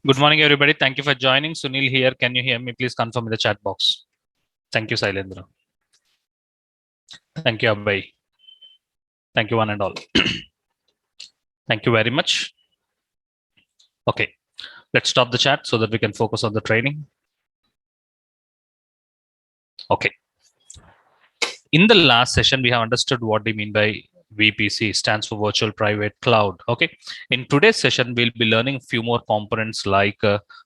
Good morning, everybody. Thank you for joining. Sunil here. Can you hear me? Please confirm in the chat box. Thank you, Sailendra. Thank you, Abhay. Thank you, one and all. Thank you very much. Okay, let's stop the chat so that we can focus on the training. Okay. In the last session, we have understood what we mean by VPC, stands for Virtual Private Cloud. Okay. In today's session, we'll be learning a few more components like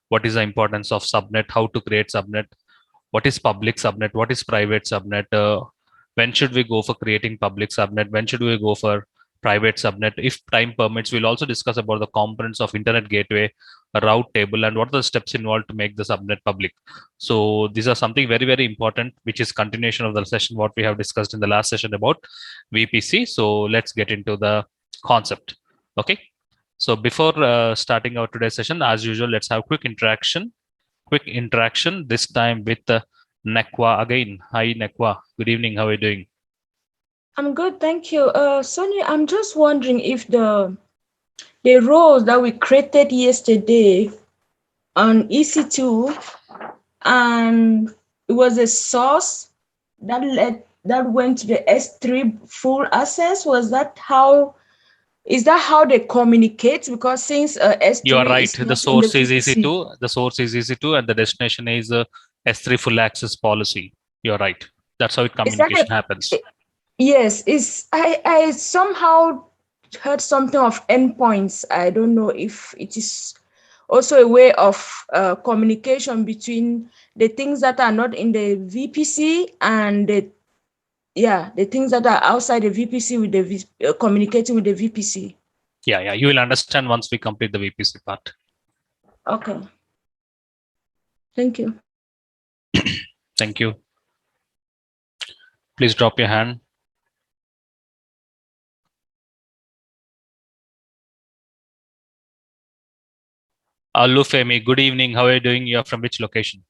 what is the importance of subnet, how to create subnet, what is public subnet, what is private subnet, when should we go for creating public subnet, when should we go for private subnet. If time permits, we'll also discuss about the components of internet gateway, a route table, and what are the steps involved to make the subnet public. So these are something very, very important, which is continuation of the session what we have discussed in the last session about VPC. So let's get into the concept. Okay. So before starting our today's session, as usual, let's have quick interaction. This time with Nekwa again. Hi, Nekwa. Good evening. How are you doing? I'm good, thank you. Sonia, I'm just wondering if the roles that we created yesterday on EC2 and it was a source that went to the S3 full access. Is that how they communicate? Because since You are S3 right. is The not in the source is VPC. EC2. The source is EC2, and the destination is S3 full access policy. You're right. That's how it Is that communication happens. yes, is I somehow heard something of endpoints. I don't know if it is also a way of communication between the things that are not in the VPC and the things that are outside the VPC with the communicating with the VPC. Yeah. You will understand once we complete the VPC part. Okay. Thank you. Thank you. Please drop your hand. Alufemi, good evening. How are you doing? You're from which location?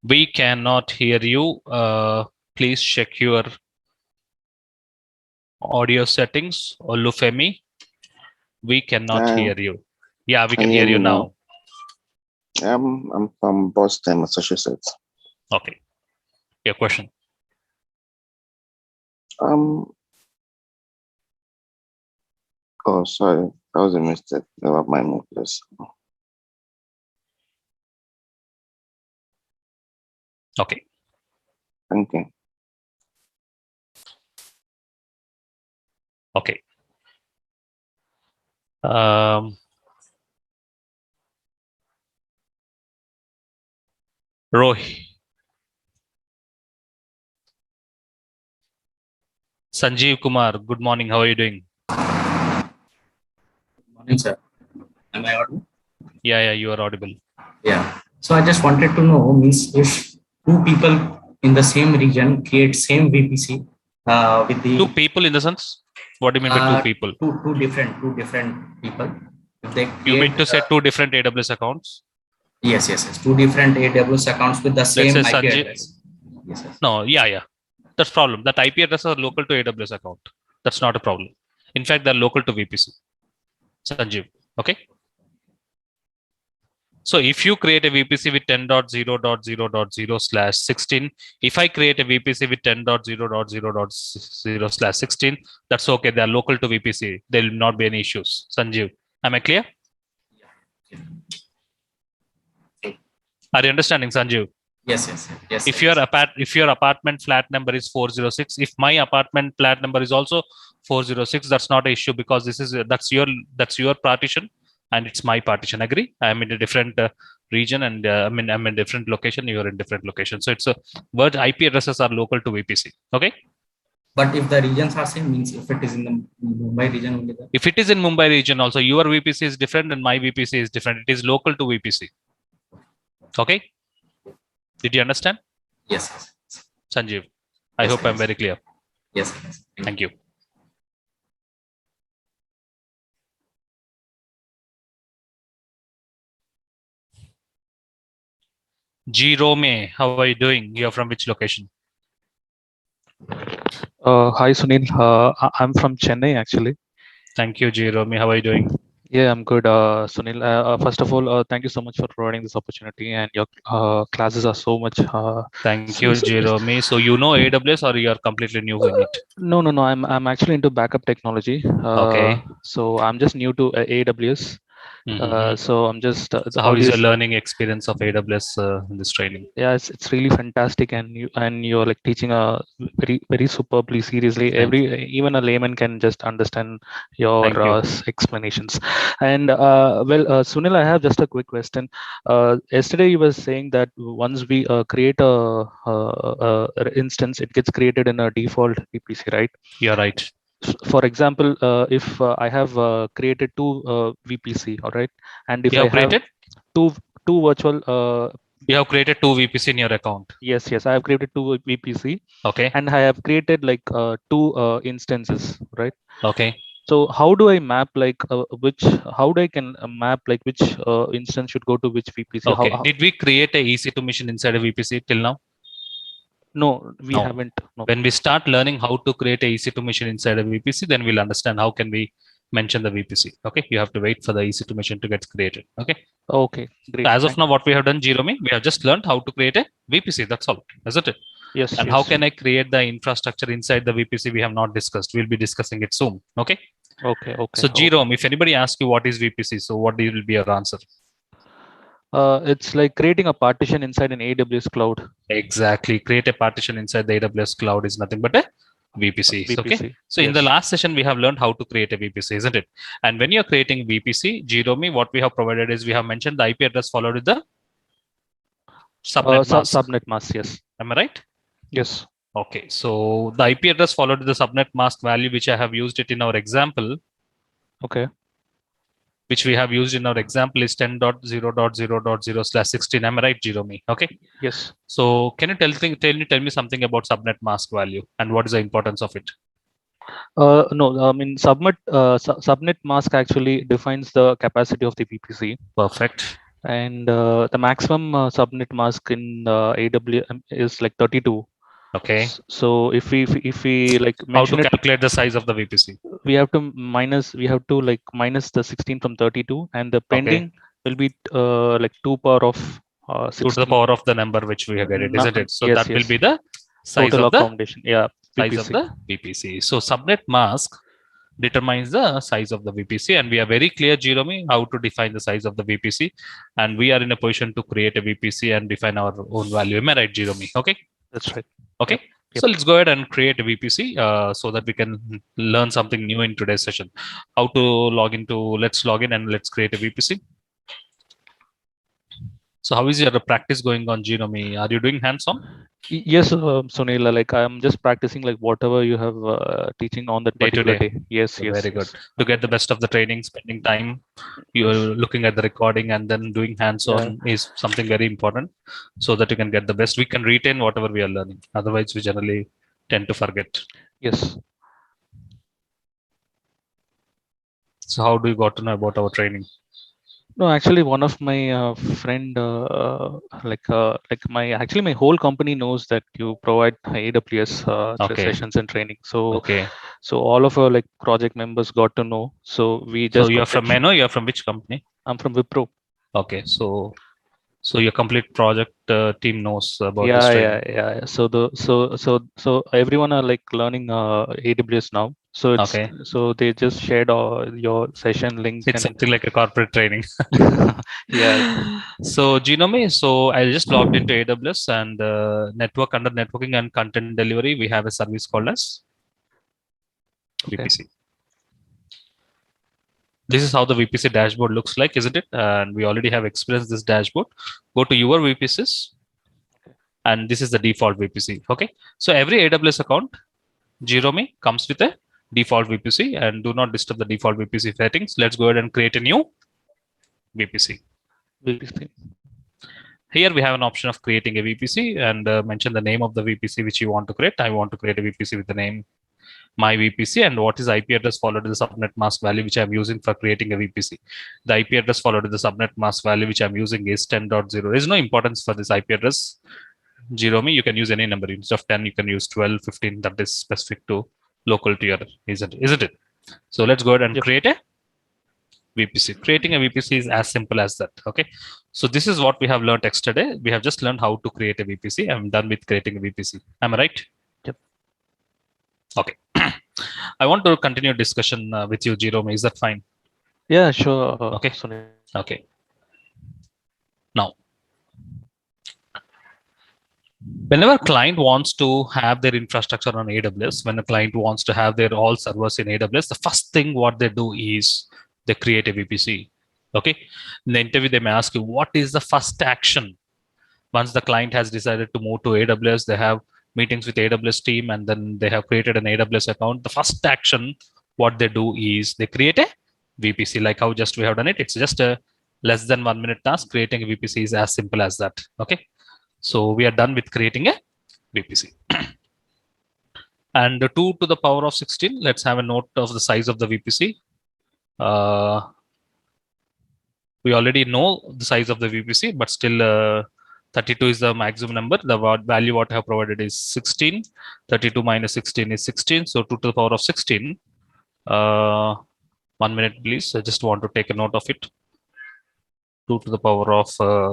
We cannot hear you. Please check your audio settings. Olufemi, we cannot hear you. Yeah, we can hear you now. I'm from Boston, Massachusetts. Okay. Your question. Oh, sorry, that was a mistake. Never mind, please. Okay. Thank you. Okay. Rohi. Sanjeev Kumar, good morning. How are you doing? Morning, sir. Am I audible? Yeah, you are audible. Yeah. So I just wanted to know, means if two people in the same region create same VPC with the two people in the sense, what do you mean by two people? Two different people. If they create, you mean to say two different AWS accounts? Yes. Two different AWS accounts with the same Let's say IP Sanjeev, address. Yes. No, yeah. That's problem. That IP address are local to AWS account. That's not a problem. In fact, they're local to VPC. Sanjeev. Okay. So if you create a VPC with 10.0.0.0/16, if I create a VPC with 10.0.0.0/16, that's okay. They are local to VPC. There will not be any issues. Sanjeev, am I clear? Are you understanding, Sanjeev? Yes. If your apartment flat number is 406, if my apartment flat number is also 406, that's not an issue because that's your partition and it's my partition. Agree? I'm in a different region and I'm in a different location. You're in different location. So it's a word IP addresses are local to VPC. Okay. But if the regions are same, means if it is in the Mumbai region only. If it is in Mumbai region, also your VPC is different and my VPC is different. It is local to VPC. Okay. Did you understand? Yes. Sanjeev, I hope I'm very clear. Yes. Thank you. Jerome, how are you doing? You're from which location? Hi Sunil, I'm from Chennai actually. Thank you, Jerome. How are you doing? Yeah, I'm good. Sunil, first of all, thank you so much for providing this opportunity, and your classes are so much. Thank you, Jerome. So you know AWS or you're completely new in it? No. I'm actually into backup technology. Okay. So I'm just new to AWS. Mhm. So I'm just So how how do is you your learning experience of AWS in this training? Yeah, it's really fantastic, and you're like teaching very superbly seriously. Thank you. Even a layman can just understand your Thank you. explanations. And Sunil, I have just a quick question. Yesterday you were saying that once we create instance, it gets created in a default VPC, right? You're right. For example, if I have created two VPC, all right, and if You I have have created? two virtual You have created two VPC in your account. Yes, I have created two VPC, Okay. and I have created like two instances, right? Okay. So how do I map like how do I can map like which instance should go to which VPC? Okay. Did we create a EC2 machine inside a VPC till now? No, we No. haven't. No. When we start learning how to create a EC2 machine inside a VPC, then we'll understand how can we mention the VPC. Okay. You have to wait for the EC2 machine to get created. Okay. Okay, great. As of Thank now, what we have done, Jerome, we have just learned how to create a VPC. That's all, isn't it? Yes, And how yes. can I create the infrastructure inside the VPC? We have not discussed. We'll be discussing it soon. Okay. Okay. So, Jerome, if anybody asks you what is VPC, so what will be your answer? It's like creating a partition inside an AWS cloud. Exactly. Create a partition inside the AWS cloud is nothing but a VPC. Okay. So in the last session, we have learned how to create a VPC, isn't it? And when you're creating VPC, Jerome, what we have provided is we have mentioned the IP address followed with the subnet mask. Subnet mask, yes. Am I right? Yes. Okay. So the IP address followed with the subnet mask value, which I have used it in our example. Okay. Which we have used in our example is 10.0.0.0/16. Am I right, Jerome? Okay. Yes. So can you tell me something about subnet mask value and what is the importance of it? No, I mean subnet mask actually defines the capacity of the VPC. Perfect. And the maximum subnet mask in AWS is like 32. Okay. So if we like how to mention calculate the size of the VPC? We have to minus the 16 from 32, and the pending will be like 2 power of 2 to the power of the number which we have added, isn't it? So that will be the size total of the accommodation. Yeah, size of the VPC. So subnet mask determines the size of the VPC, and we are very clear, Jerome, how to define the size of the VPC, and we are in a position to create a VPC and define our own value. Am I right, Jerome? Okay. That's right. Okay. Yep. So let's go ahead and create a VPC so that we can learn something new in today's session. How to log into, let's log in and let's create a VPC. So how is your practice going on, Jerome? Are you doing hands-on? Yes, Sunil, like I'm just practicing like whatever you have teaching on that particular day. Yes, so yes. Very good. To get the best of the training, spending time, you're looking at the recording and then doing hands-on is something very important so that you can get the best. We can retain whatever we are learning. Otherwise, we generally tend to forget. Yes. So how do you got to know about our training? No, actually, one of my friend, like my whole company knows that you provide AWS sessions and training. So, so all of our like project members got to know. So we just. So you're from Mano. You're from which company? I'm from Wipro. Okay, so your complete project team knows about this training. Yeah. So everyone are like learning AWS now. So it's so they just shared your session links. It's something like a corporate training. Yeah. So Jerome, so I just logged into AWS and network under networking and content delivery. We have a service called as VPC. This is how the VPC dashboard looks like, isn't it? And we already have experienced this dashboard. Go to your VPCs. And this is the default VPC. Okay. So every AWS account, Jerome, comes with a default VPC, and do not disturb the default VPC settings. Let's go ahead and create a new VPC. Here we have an option of creating a VPC and mention the name of the VPC which you want to create. I want to create a VPC with the name my VPC, and what is IP address followed to the subnet mask value which I'm using for creating a VPC. The IP address followed to the subnet mask value which I'm using is 10.0. There's no importance for this IP address. Jerome, you can use any number. Instead of 10, you can use 12, 15. That is specific to local to your, isn't it? So let's go ahead and create a VPC. Creating a VPC is as simple as that. Okay. So this is what we have learned yesterday. We have just learned how to create a VPC. I'm done with creating a VPC. Am I right? Yep. Okay. I want to continue discussion with you, Jerome. Is that fine? Yeah, sure. Okay. Sunil. Okay. Now, whenever client wants to have their infrastructure on AWS, when a client wants to have their all servers in AWS, the first thing what they do is they create a VPC. Okay. In the interview, they may ask you, what is the first action? Once the client has decided to move to AWS, they have meetings with AWS team, and then they have created an AWS account. The first action, what they do is they create a VPC, like how just we have done it. It's just a less than 1 minute task. Creating a VPC is as simple as that. Okay. So we are done with creating a VPC. And 2 to the power of 16, let's have a note of the size of the VPC. We already know the size of the VPC, but still 32 is the maximum number. The value what I have provided is 16. 32 minus 16 is 16. So 2 to the power of 16. 1 minute, please. I just want to take a note of it. 2 to the power of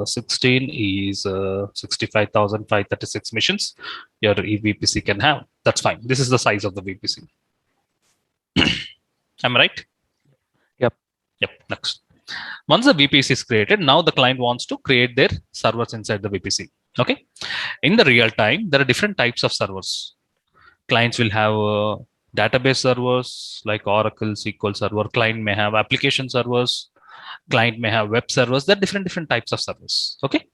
16 is 65,536 missions your VPC can have. That's fine. This is the size of the VPC. Am I right? Yep. Yep. Next. Once the VPC is created, now the client wants to create their servers inside the VPC. Okay. In the real time, there are different types of servers. Clients will have database servers like Oracle, SQL Server. Client may have application servers. Client may have web servers. There are different types of servers. Okay.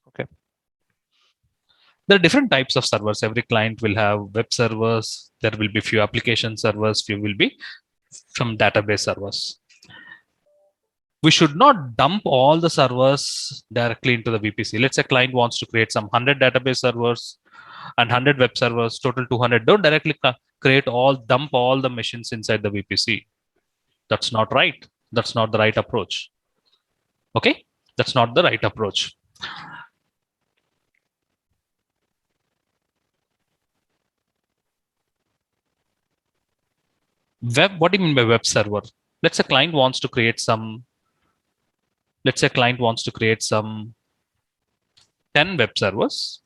Okay. There are different types of servers. Every client will have web servers. There will be few application servers. Few will be from database servers. We should not dump all the servers directly into the VPC. Let's say client wants to create some 100 database servers and 100 web servers, total 200. Don't directly dump all the machines inside the VPC. That's not right. That's not the right approach. Okay? That's not the right approach. What do you mean by web server? Let's say client wants to create some 10 web servers,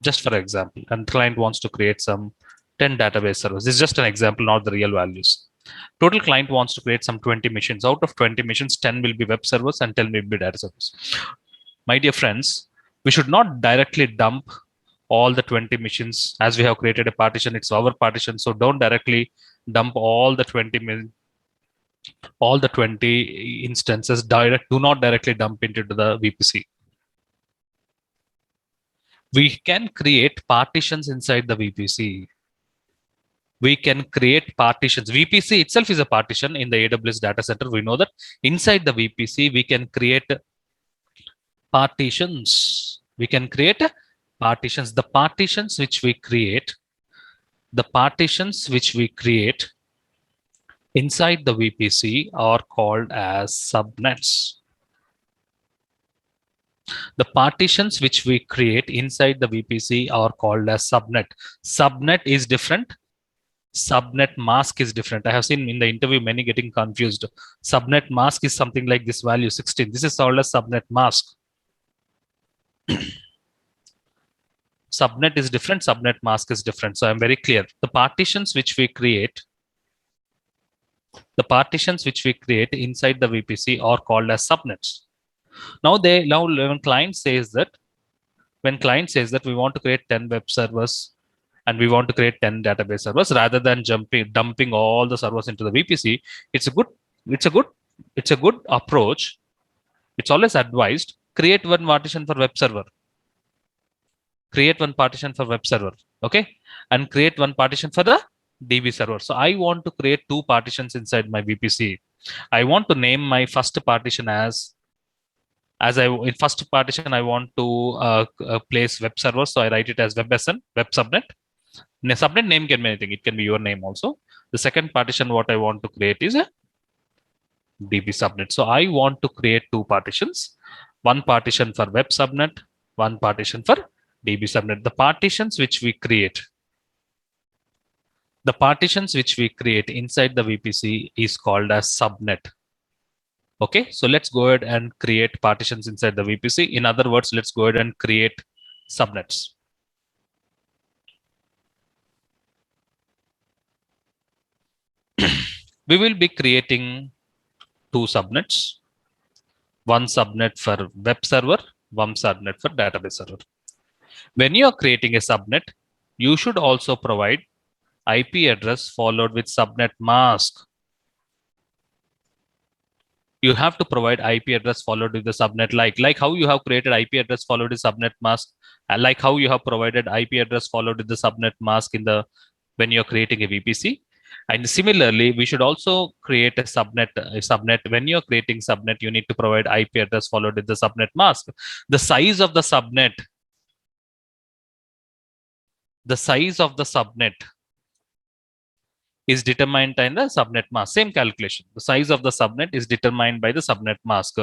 just for example, and client wants to create some 10 database servers. This is just an example, not the real values. Total client wants to create some 20 machines. Out of 20 machines, 10 will be web servers and 10 will be data servers. My dear friends, we should not directly dump all the 20 machines. As we have created a partition, it's our partition. So don't directly dump all the 20 instances. Do not directly dump into the VPC. We can create partitions inside the VPC. We can create partitions. VPC itself is a partition in the AWS data center. We know that inside the VPC, we can create partitions. We can create partitions. The partitions which we create inside the VPC are called as subnets. The partitions which we create inside the VPC are called as subnet. Subnet is different. Subnet mask is different. I have seen in the interview many getting confused. Subnet mask is something like this value 16. This is called as subnet mask. Subnet is different. Subnet mask is different. So I'm very clear. The partitions which we create inside the VPC are called as subnets. Now when client says that we want to create 10 web servers and we want to create 10 database servers, rather than dumping all the servers into the VPC, it's a good approach. It's always advised, create one partition for web server. Okay, and create one partition for the DB server. So I want to create 2 partitions inside my VPC. I want to name my first partition in first partition, I want to place web server. So I write it as WebSN, web subnet. subnet name can be anything. It can be your name also. The second partition what I want to create is a DB subnet. So I want to create two partitions, one partition for web subnet, one partition for DB subnet. The partitions which we create inside the VPC is called as subnet. Okay, so let's go ahead and create partitions inside the VPC. In other words, let's go ahead and create subnets. We will be creating two subnets, one subnet for web server, one subnet for database server. When you are creating a subnet, you should also provide IP address followed with subnet mask. You have to provide IP address followed with the subnet, like how you have created IP address followed with subnet mask, like how you have provided IP address followed with the subnet mask in the when you're creating a VPC. And similarly, we should also create a subnet. When you're creating subnet, you need to provide IP address followed with the subnet mask. The size of the subnet is determined by the subnet mask. Same calculation. The size of the subnet is determined by the subnet mask.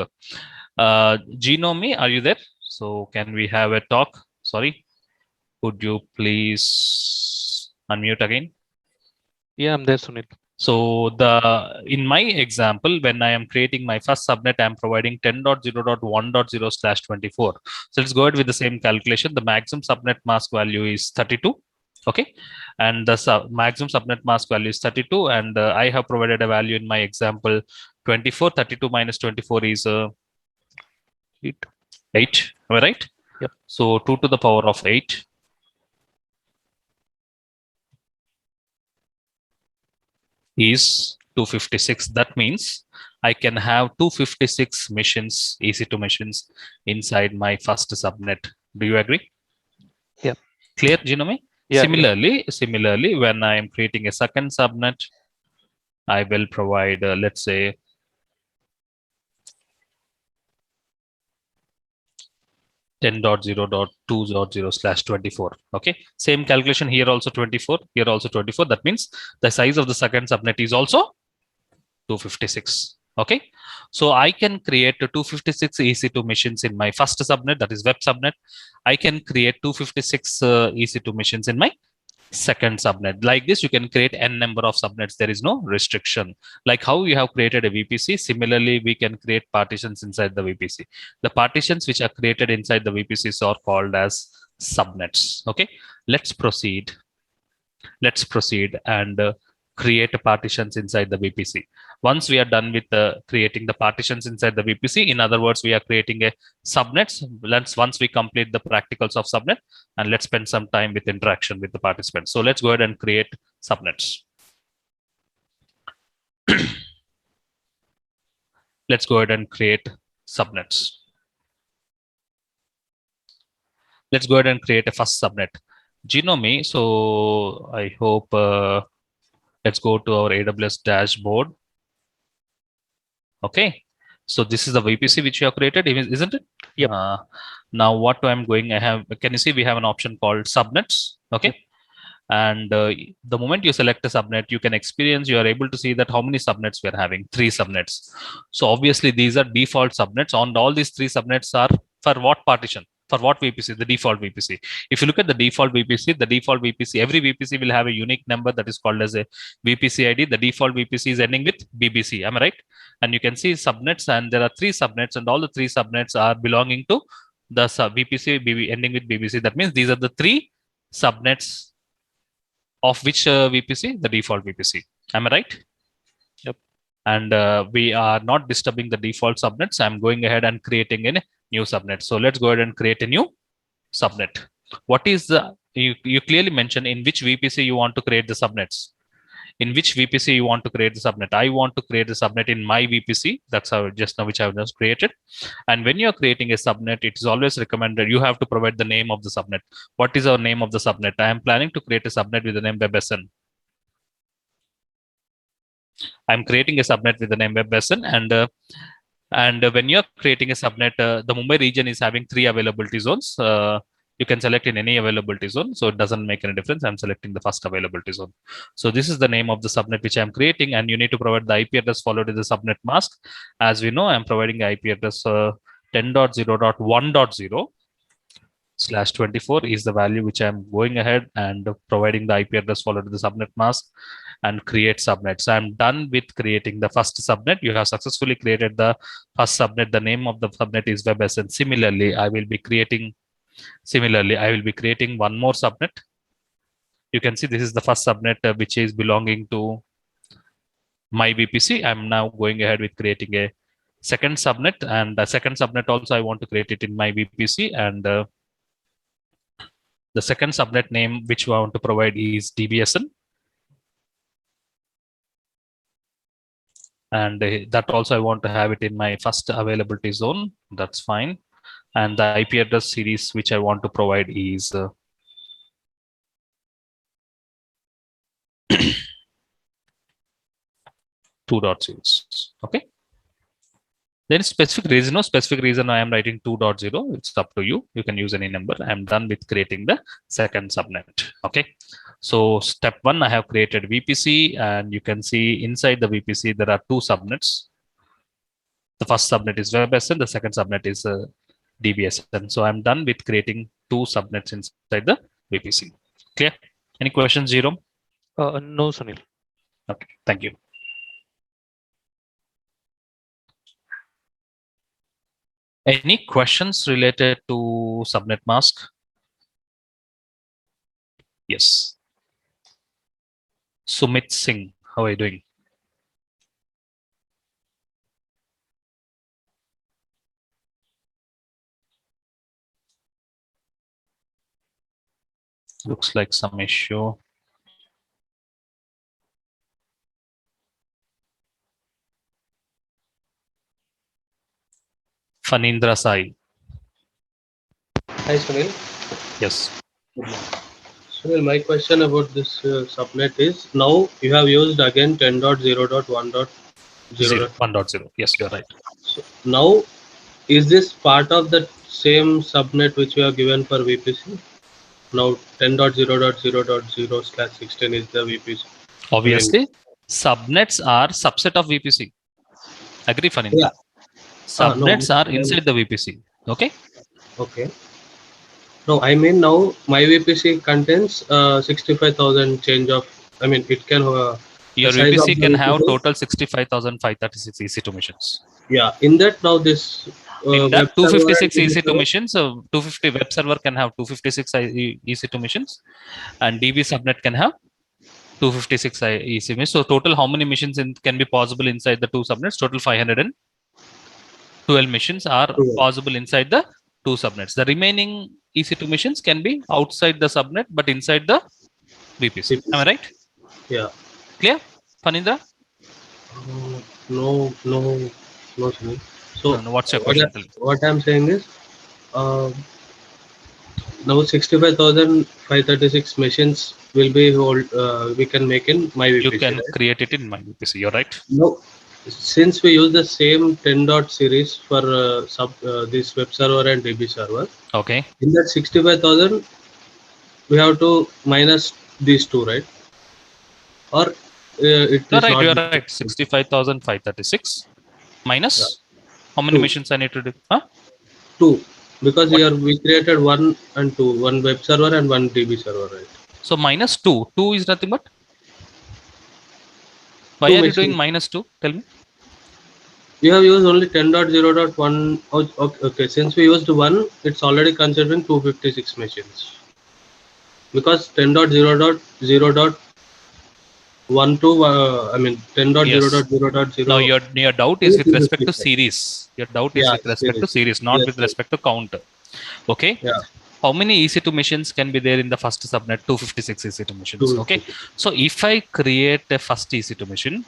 Genome, are you there? So can we have a talk? Sorry. Could you please unmute again? Yeah, I'm there, Sunil. So in my example, when I am creating my first subnet, I'm providing 10.0.1.0/24. So let's go ahead with the same calculation. The maximum subnet mask value is 32. Okay, and the maximum subnet mask value is 32, and I have provided a value in my example 24. 32 minus 24 is 8. Am I right? Yep. So 2 to the power of 8 is 256. That means I can have 256 machines, EC2 machines inside my first subnet. Do you agree? Yeah. Clear, Genome? Yeah, Similarly, when I am creating a second subnet, I will provide, let's say, 10.0.2.0/24. Okay, same calculation here also 24, here also 24. That means the size of the second subnet is also 256. Okay, so I can create 256 EC2 machines in my first subnet, that is web subnet. I can create 256 EC2 machines in my second subnet. Like this, you can create n number of subnets. There is no restriction. Like how you have created a VPC, similarly, we can create partitions inside the VPC. The partitions which are created inside the VPCs are called as subnets. Okay, let's proceed and create partitions inside the VPC. Once we are done with creating the partitions inside the VPC, in other words, we are creating a subnets. Once we complete the practicals of subnet, and let's spend some time with interaction with the participants. So let's go ahead and create subnets. Let's go ahead and create subnets. Let's go ahead and create a first subnet. Genome. So I hope let's go to our AWS dashboard. Okay, so this is the VPC which you have created, isn't it? Yep. Now what I'm going, can you see we have an option called subnets? Okay. Yep. And the moment you select a subnet, you can experience, you are able to see that how many subnets we are having, 3 subnets. So obviously these are default subnets. On all these 3 subnets are for what partition? For what VPC? The default VPC. If you look at the default VPC, every VPC will have a unique number that is called as a VPC ID. The default VPC is ending with BBC. Am I right? And you can see subnets, and there are 3 subnets, and all the 3 subnets are belonging to the VPC ending with BBC. That means these are the 3 subnets of which VPC? The default VPC. Am I right? Yep. And we are not disturbing the default subnets. I'm going ahead and creating a new subnet. So let's go ahead and create a new subnet. What is the, you clearly mentioned in which VPC you want to create the subnets. In which VPC you want to create the subnet. I want to create the subnet in my VPC. That's how just now which I have just created. And when you're creating a subnet, it is always recommended you have to provide the name of the subnet. What is our name of the subnet? I am planning to create a subnet with the name WebSN. I'm creating a subnet with the name WebSN, and when you're creating a subnet, the Mumbai region is having 3 availability zones. You can select in any availability zone. So it doesn't make any difference. I'm selecting the first availability zone. So this is the name of the subnet which I'm creating, and you need to provide the IP address followed with the subnet mask. As we know, I'm providing the IP address 10.0.1.0/24 is the value which I'm going ahead and providing the IP address followed with the subnet mask and create subnet. So I'm done with creating the first subnet. You have successfully created the first subnet. The name of the subnet is WebSN. Similarly, I will be creating one more subnet. You can see this is the first subnet which is belonging to my VPC. I'm now going ahead with creating a second subnet, and the second subnet also I want to create it in my VPC, and the second subnet name which we want to provide is DBSN. And that also I want to have it in my first availability zone. That's fine. And the IP address series which I want to provide is 2.0. Okay. Then specific reason, no specific reason I am writing 2.0. It's up to you. You can use any number. I'm done with creating the second subnet. Okay. So step 1, I have created VPC, and you can see inside the VPC there are 2 subnets. The first subnet is WebSN. The second subnet is DBSN. So I'm done with creating 2 subnets inside the VPC. Clear? Any questions, Jerome? No, Sunil. Okay. Thank you. Any questions related to subnet mask? Yes. Sumit Singh, how are you doing? Looks like some issue. Fanindra Sai. Hi, Sunil. Yes. Sunil, my question about this subnet is, now you have used again 10.0.1.0. 1.0. Yes, you're right. So now, is this part of the same subnet which you have given for VPC? Now 10.0.0.0/16 is the VPC. Obviously, subnets are subset of VPC. Agree, Fanindra? Yeah. Subnets No, are inside the VPC. Okay. Okay. No, I mean now my VPC contains 65,000 change of. I mean it can. Your size of VPC the can have VPC. total 65,536 EC2 machines. Yeah. In that now this. In that web server 256 and EC2 machines, 250 web server can have 256 EC2 machines, and DB subnet can have 256 EC machines. So total, how many machines can be possible inside the 2 subnets? Total 512 machines are possible inside the 2 subnets. The remaining EC2 machines can be outside the subnet, but inside the VPC. Am I right? Yeah. Clear, Fanindra? No. Sunil. So No, what's your question? What I'm saying is, now 65,536 machines will be we can make in my VPC. You can right? create it in my VPC. You're right. No, since we use the same 10 dot series for this web server and DB server. Okay. In that 65,000, we have to minus these 2, right? Or it is not. You're right. 65,536 minus how many 2. machines I need to do? Huh? 2, because here we created 1 and 2, one web server and one DB server, right? So minus 2. 2 is nothing but. Why are you doing minus 2? Tell me. You have used only 10.0.1. Okay, since we used 1, it's already considering 256 machines. Because 10.0.0.12, I mean 10.0.0.0. Now your doubt is with respect to series. Your doubt is with respect to series, not with respect to count. Okay. Yeah. How many EC2 machines can be there in the first subnet? 256 EC2 machines. Okay. So if I create a first EC2 machine,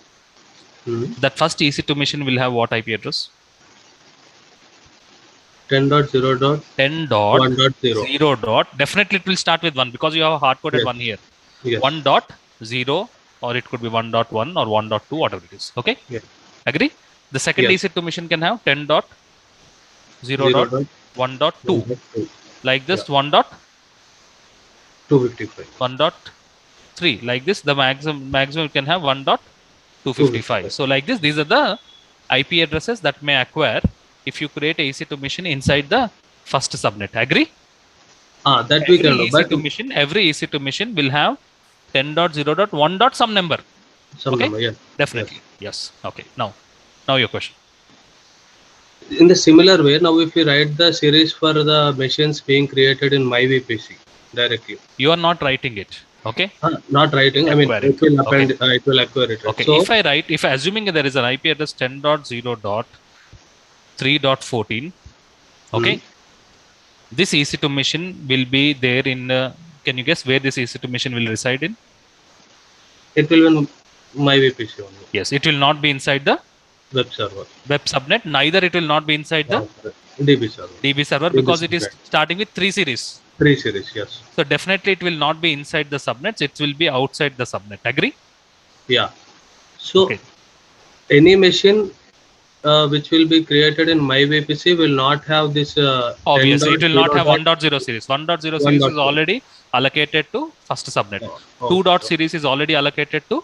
that first EC2 machine will have what IP address? 10.0.1.0. Definitely it will start with 1 because you have a hard-coded 1 here. Yes. 1.0, or it could be 1.1 or 1.2, whatever it is. Okay. Yes. Agree? The second EC2 machine can have 10.0.1.2. Like this, 1.0. 255. 1.3 like this. The maximum you can have 1.255. So like this, these are the IP addresses that may acquire if you create a EC2 machine inside the first subnet. Agree? That we can do. But Every EC2 machine will have 10.0.1. Some number. Some okay? number, yeah. Definitely. Yes. Okay. Now your question. In the similar way, now if we write the series for the machines being created in MyVPC directly. You are not writing it. Okay. Not writing. I mean, it will append. It will acquire it. Right? Okay. So, if assuming there is an IP address 10.0.3.14, okay, this EC2 machine will be there in. Can you guess where this EC2 machine will reside in? It will be in MyVPC only. Yes, it will not be inside the web server. Web subnet. Neither it will not be inside the DB server. DB server because it is starting with 3 series. 3 series, yes. So definitely it will not be inside the subnets. It will be outside the subnet. Agree? Yeah. So any machine which will be created in MyVPC will not have this. Obviously, it will not have 1.0 series. 1.0 series is already allocated to first subnet. 2. Series is already allocated to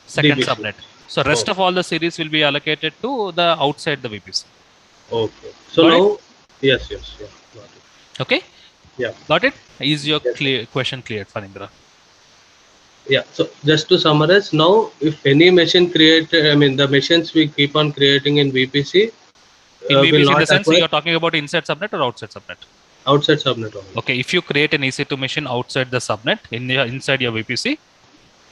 second DBC. subnet. So rest of all the series will be allocated to the outside the VPC. Okay. So now, yes. Yeah. Got it. Okay. Yeah. Got it? Is your question cleared, Phanindra? Yeah. So just to summarize, now if any machine created, I mean the machines we keep on creating in VPC. In VPC, in the sense you are talking about inside subnet or outside subnet? Outside subnet only. Okay. If you create an EC2 machine outside the subnet inside your VPC,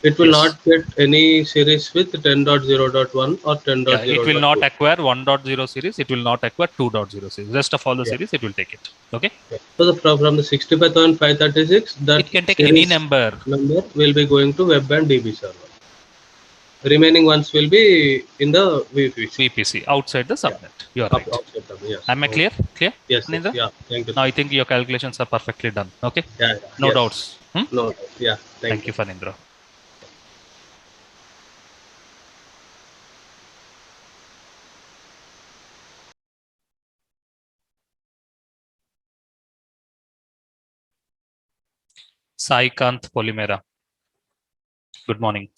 it will not get any series with 10.0.1 or 10.0. Yeah, it will not acquire 1.0 series. It will not acquire 2.0 series. Rest of all the series, it will take it. Okay. So from the 65,536, that it can take any number. Number will be going to web and DB server. Remaining ones will be in the VPC outside the subnet. You are right. Yes. Am I clear? Clear? Yes. Yeah. Thank you. Now I think your calculations are perfectly done. Okay. Yeah. No doubts. No. Yeah. Thank you, Phanindra. Sai Kant Polymera. Good morning.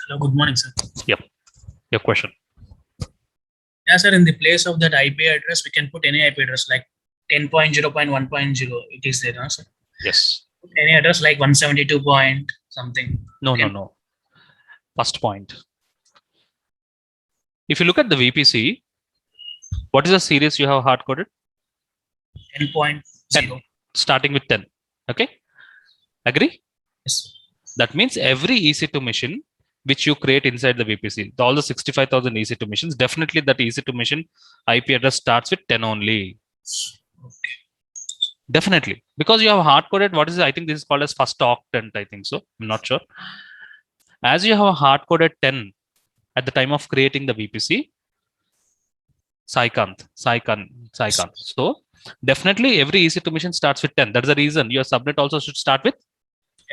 Hello, good morning, sir. Yep. Your question. Yeah, sir. In the place of that IP address, we can put any IP address like 10.0.1.0. It is there, no, sir? Yes. Any address like 172 point something. No. First point. If you look at the VPC, what is the series you have hard coded? 10.0. 10. Starting with 10. Okay. Agree? Yes. That means every EC2 machine which you create inside the VPC, all the 65,000 EC2 machines, definitely that EC2 machine IP address starts with 10 only. Okay. Definitely. Because you have hard coded, what is it? I think this is called as first octant, I think so. I'm not sure. As you have hard coded 10 at the time of creating the VPC, Sai Kant. So definitely every EC2 machine starts with 10. That's the reason your subnet also should start with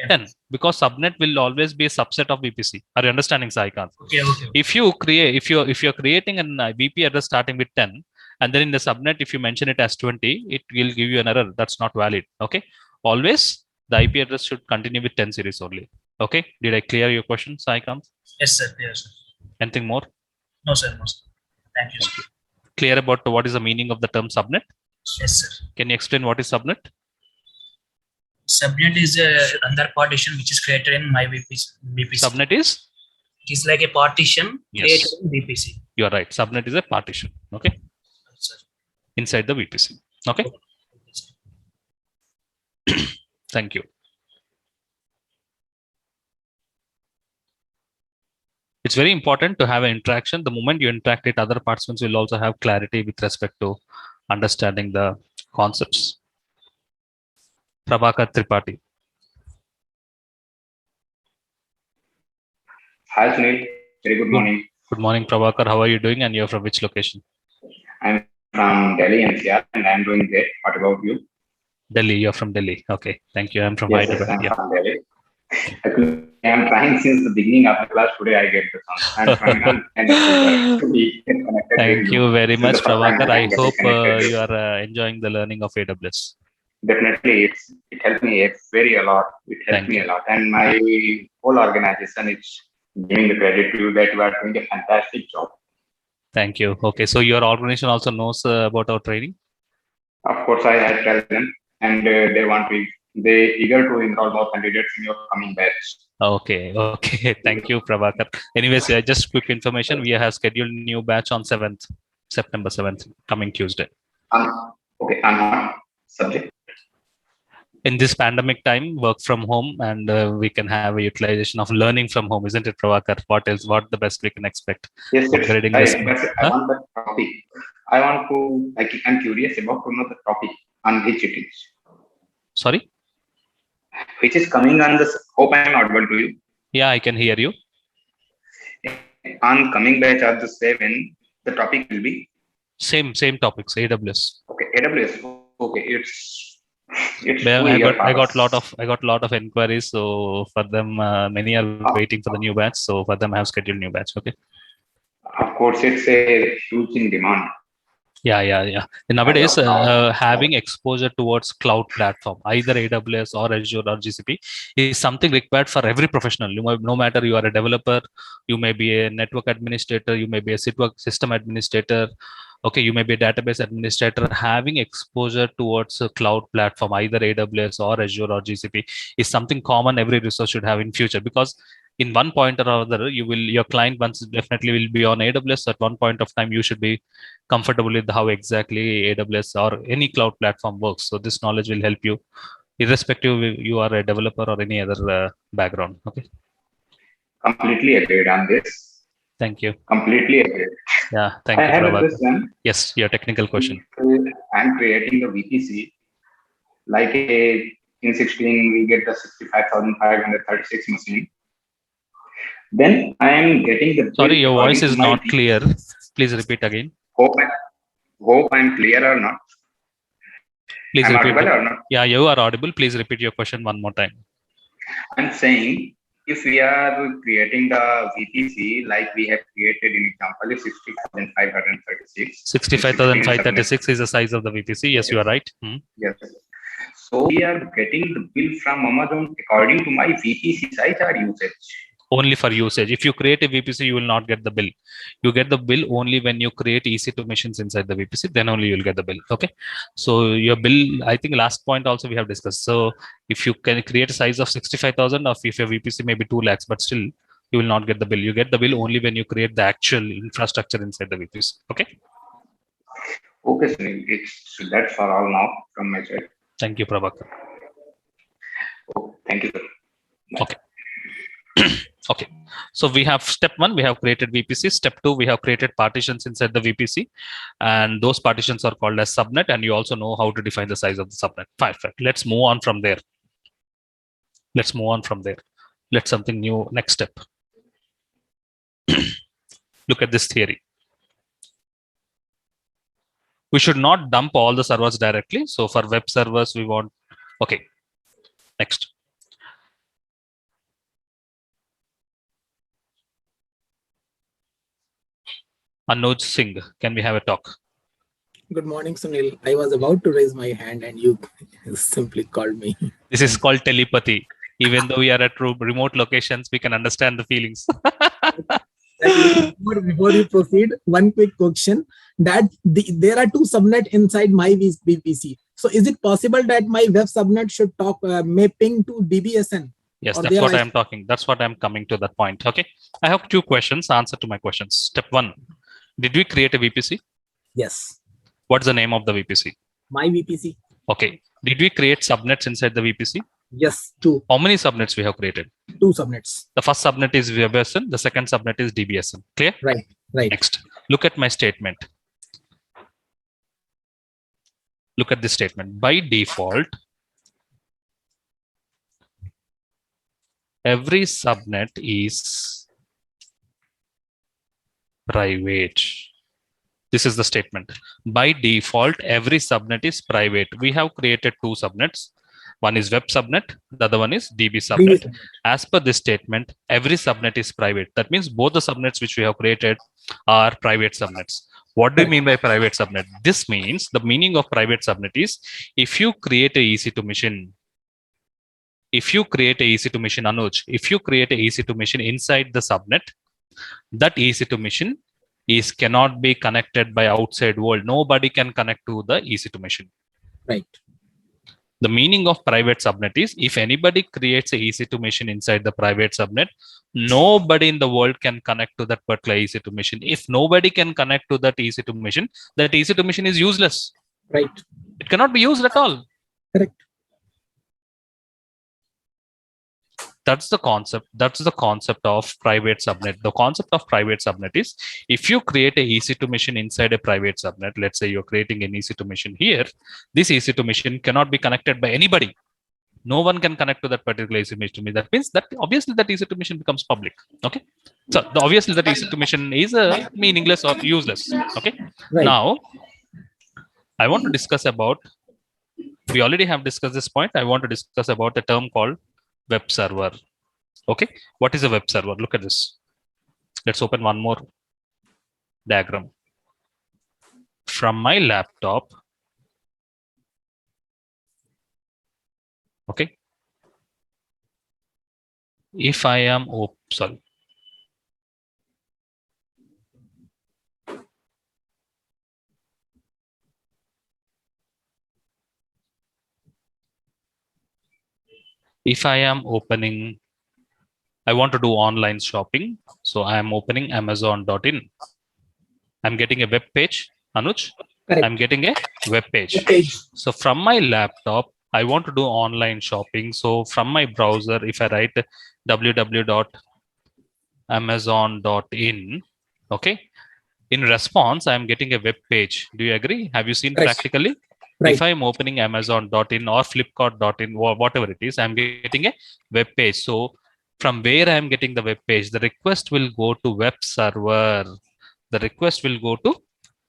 10 because subnet will always be a subset of VPC. Are you understanding, Sai Kant? Okay. If you're creating a VP address starting with 10 and then in the subnet if you mention it as 20, it will give you an error. That's not valid. Okay. Always the IP address should continue with 10 series only. Okay. Did I clear your question, Sai Kant? Yes, sir. Yes, sir. Anything more? No, sir. Thank you, sir. Clear about what is the meaning of the term subnet? Yes, sir. Can you explain what is subnet? Subnet is another partition which is created in MyVPC. Subnet is? It is like a partition created in VPC. You are right. Subnet is a partition. Okay. Sir. Inside the VPC. Okay. Thank you. It's very important to have an interaction. The moment you interact with other participants, will also have clarity with respect to understanding the concepts. Prabhakar Tripathi. Hi, Sunil. Very good morning. Good morning, Prabhakar. How are you doing? And you're from which location? I'm from Delhi NCR and I'm doing great. What about you? Delhi. You're from Delhi. Okay. Thank you. I'm from Yes, Hyderabad. I'm from Delhi. Actually, I'm trying since the beginning of the class. Today I get the chance. I'm trying to be connected. Thank you very much, Prabhakar. I hope you are enjoying the learning of AWS. definitely it helped me a lot. It helped me a lot, and my whole organization is giving the credit to you that you are doing a fantastic job. Thank you. Okay, so your organization also knows about our training? Of course, I had tell them, and they eager to enroll more candidates in your coming batch. Okay. Thank you, Prabhakar. Anyways, just quick information. We have scheduled new batch on September 7th, coming Tuesday. Okay, I'm on subject. In this pandemic time, work from home, and we can have a utilization of learning from home, isn't it, Prabhakar? What else? What the best we can expect? Yes, upgrading I want the topic. I'm curious about to know the topic on which it is. Sorry? Which is coming on this. Hope I am audible to you. Yeah, I can hear you. On coming batch of the 7, the topic will be same topics, AWS. Okay, AWS. Okay, it's I got lot of inquiries, so for them many are waiting for the new batch, so for them I have scheduled new batch. Okay, of course it's a huge in demand. Yeah. Nowadays, having exposure towards cloud platform, either AWS or Azure or GCP, is something required for every professional. No matter you are a developer, you may be a network administrator, you may be a system administrator, okay, you may be a database administrator. Having exposure towards a cloud platform, either AWS or Azure or GCP, is something common every resource should have in future, because in one point or other, your client once definitely will be on AWS. At one point of time, you should be comfortable with how exactly AWS or any cloud platform works. So this knowledge will help you, irrespective if you are a developer or any other background. Okay. Completely agreed on this. Thank you. Completely agreed. Yeah. Thank you. I have this one. Yes, your technical question. I'm creating a VPC. Like in 16, we get the 65,536 machine. Then I am getting the. Sorry, your voice is not clear. Please repeat again. Hope I'm clear or not. Please repeat. Audible or not? Yeah, you are audible. Please repeat your question one more time. I'm saying, if we are creating the VPC like we have created in example is 65,536. 65,536 is the size of the VPC. Yes, you are right. Yes. So we are getting the bill from Amazon according to my VPC size or usage. Only for usage. If you create a VPC, you will not get the bill. You get the bill only when you create EC2 machines inside the VPC. Then only you will get the bill. Okay. So your bill, I think last point also we have discussed. So if you can create a size of 65,000, or if your VPC may be 2 lakhs, but still you will not get the bill. You get the bill only when you create the actual infrastructure inside the VPC. Okay. Okay, Sunil. That's for all now from my side. Thank you, Prabhakar. Oh, thank you. Okay. Okay, so we have step 1, we have created VPC. Step 2, we have created partitions inside the VPC, and those partitions are called as subnet, and you also know how to define the size of the subnet. Perfect. Let's move on from there. Let's something new. Next step. Look at this theory. We should not dump all the servers directly. So for web servers, we want, okay, next. Anuj Singh, can we have a talk? Good morning, Sunil. I was about to raise my hand and you simply called me. This is called telepathy. Even though we are at remote locations, we can understand the feelings. Before you proceed, one quick question. That there are 2 subnets inside my VPC. So is it possible that my web subnet should talk mapping to DBSN? Yes, that's what I'm talking. That's what I'm coming to that point. Okay. I have 2 questions. Answer to my questions. Step 1. Did we create a VPC? Yes. What's the name of the VPC? My VPC. Okay. Did we create subnets inside the VPC? Yes, 2. How many subnets we have created? 2 subnets. The first subnet is WebSN. The second subnet is DBSN. Clear? Right. Next. Look at my statement. Look at this statement. By default, every subnet is private. This is the statement. By default, every subnet is private. We have created 2 subnets. One is web subnet, the other one is DB subnet. As per this statement, every subnet is private. That means both the subnets which we have created are private subnets. What do you mean by private subnet? This means the meaning of private subnet is if you create a EC2 machine, Anuj, if you create a EC2 machine inside the subnet, that EC2 machine cannot be connected by outside world. Nobody can connect to the EC2 machine. Right. The meaning of private subnet is if anybody creates a EC2 machine inside the private subnet, nobody in the world can connect to that particular EC2 machine. If nobody can connect to that EC2 machine, that EC2 machine is useless. Right. It cannot be used at all. Correct. That's the concept. That's the concept of private subnet. The concept of private subnet is if you create a EC2 machine inside a private subnet, let's say you're creating an EC2 machine here, this EC2 machine cannot be connected by anybody. No one can connect to that particular EC2 machine. That means that obviously that EC2 machine becomes public. Okay. So obviously that EC2 machine is meaningless or useless. Okay. Right. Now, I want to discuss about, we already have discussed this point. I want to discuss about a term called web server. Okay, what is a web server? Look at this. Let's open one more diagram. From my laptop, okay, if I am sorry. If I am opening, I want to do online shopping. So I am opening Amazon.in. I'm getting a web page, Anuj. Correct. I'm getting a web page. Page. So from my laptop, I want to do online shopping. So from my browser, if I write www.amazon.in, okay, in response, I'm getting a web page. Do you agree? Have you seen Right. practically? Right. If I'm opening Amazon.in or Flipkart.in or whatever it is, I'm getting a web page. So from where I'm getting the web page, the request will go to web server. The request will go to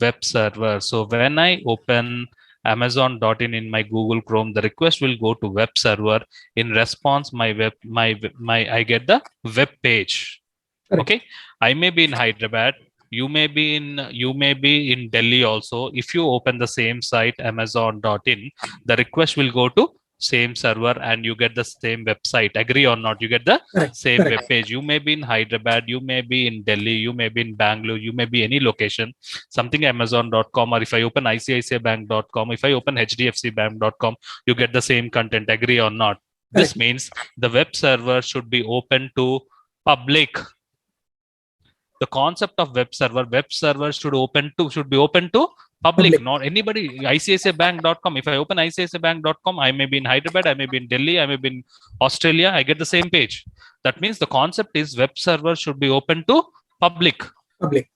web server. So when I open Amazon.in in my Google Chrome, the request will go to web server. In response, I get the web page. Correct. Okay, I may be in Hyderabad. You may be in Delhi also. If you open the same site, Amazon.in, the request will go to same server and you get the same website. Agree or not? You get the Correct. same Correct. web page. You may be in Hyderabad, you may be in Delhi, you may be in Bangalore, you may be any location, something Amazon.com, or if I open ICICIbank.com, if I open HDFCbank.com, you get the same content. Agree or not? This Correct. means the web server should be open to public. The concept of web server should be open to public, not anybody. ICICIbank.com. If I open ICICIbank.com, I may be in Hyderabad, I may be in Delhi, I may be in Australia, I get the same page. That means the concept is web server should be open to public. Public.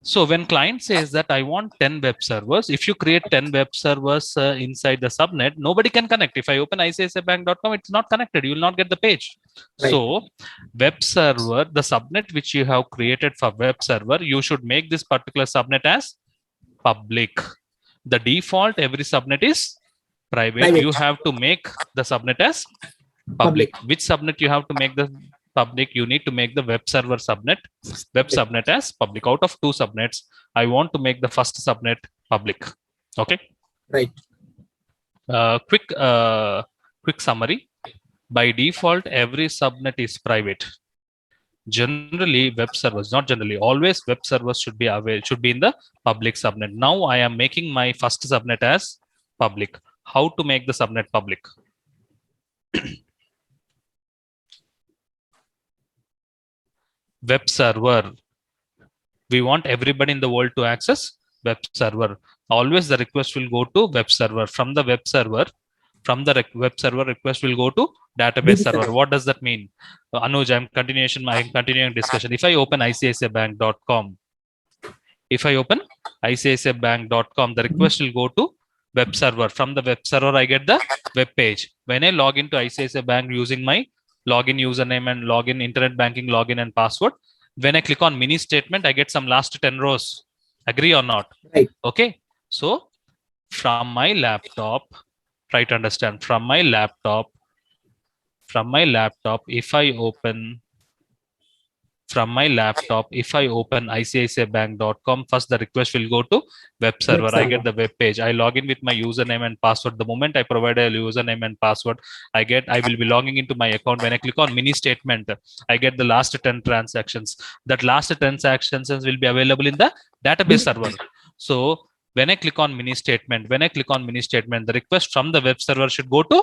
So when client says that I want 10 web servers, if you create 10 web servers inside the subnet, nobody can connect. If I open ICICIbank.com, it's not connected. You will not get the page. Right. So web server, the subnet which you have created for web server, you should make this particular subnet as public. The default, every subnet is private. Private. You have to make the subnet as public. Which subnet you have to make the public? You need to make the web server subnet, subnet as public. Out of 2 subnets, I want to make the first subnet public. Okay. Right. Quick summary. By default, every subnet is private. Generally, web servers, not generally, always web servers should be in the public subnet. Now I am making my first subnet as public. How to make the subnet public? Web server. We want everybody in the world to access web server. Always the request will go to web server. From the web server, web server request will go to database server. What does that mean? Anuj, I'm continuing discussion. If I open ICICIbank.com, the request will go to web server. From the web server, I get the web page. When I log into ICICI Bank using my login username and login, internet banking login and password, when I click on mini statement, I get some last 10 rows. Agree or not? Right. Okay. So from my laptop, try to understand, from my laptop, if I open from my laptop, if I open iciicibank.com, first the request will go to web server. I get the web page. I log in with my username and password. The moment I provide a username and password, I will be logging into my account. When I click on mini statement, I get the last 10 transactions. That last 10 transactions will be available in the database server. So when I click on mini statement, the request from the web server should go to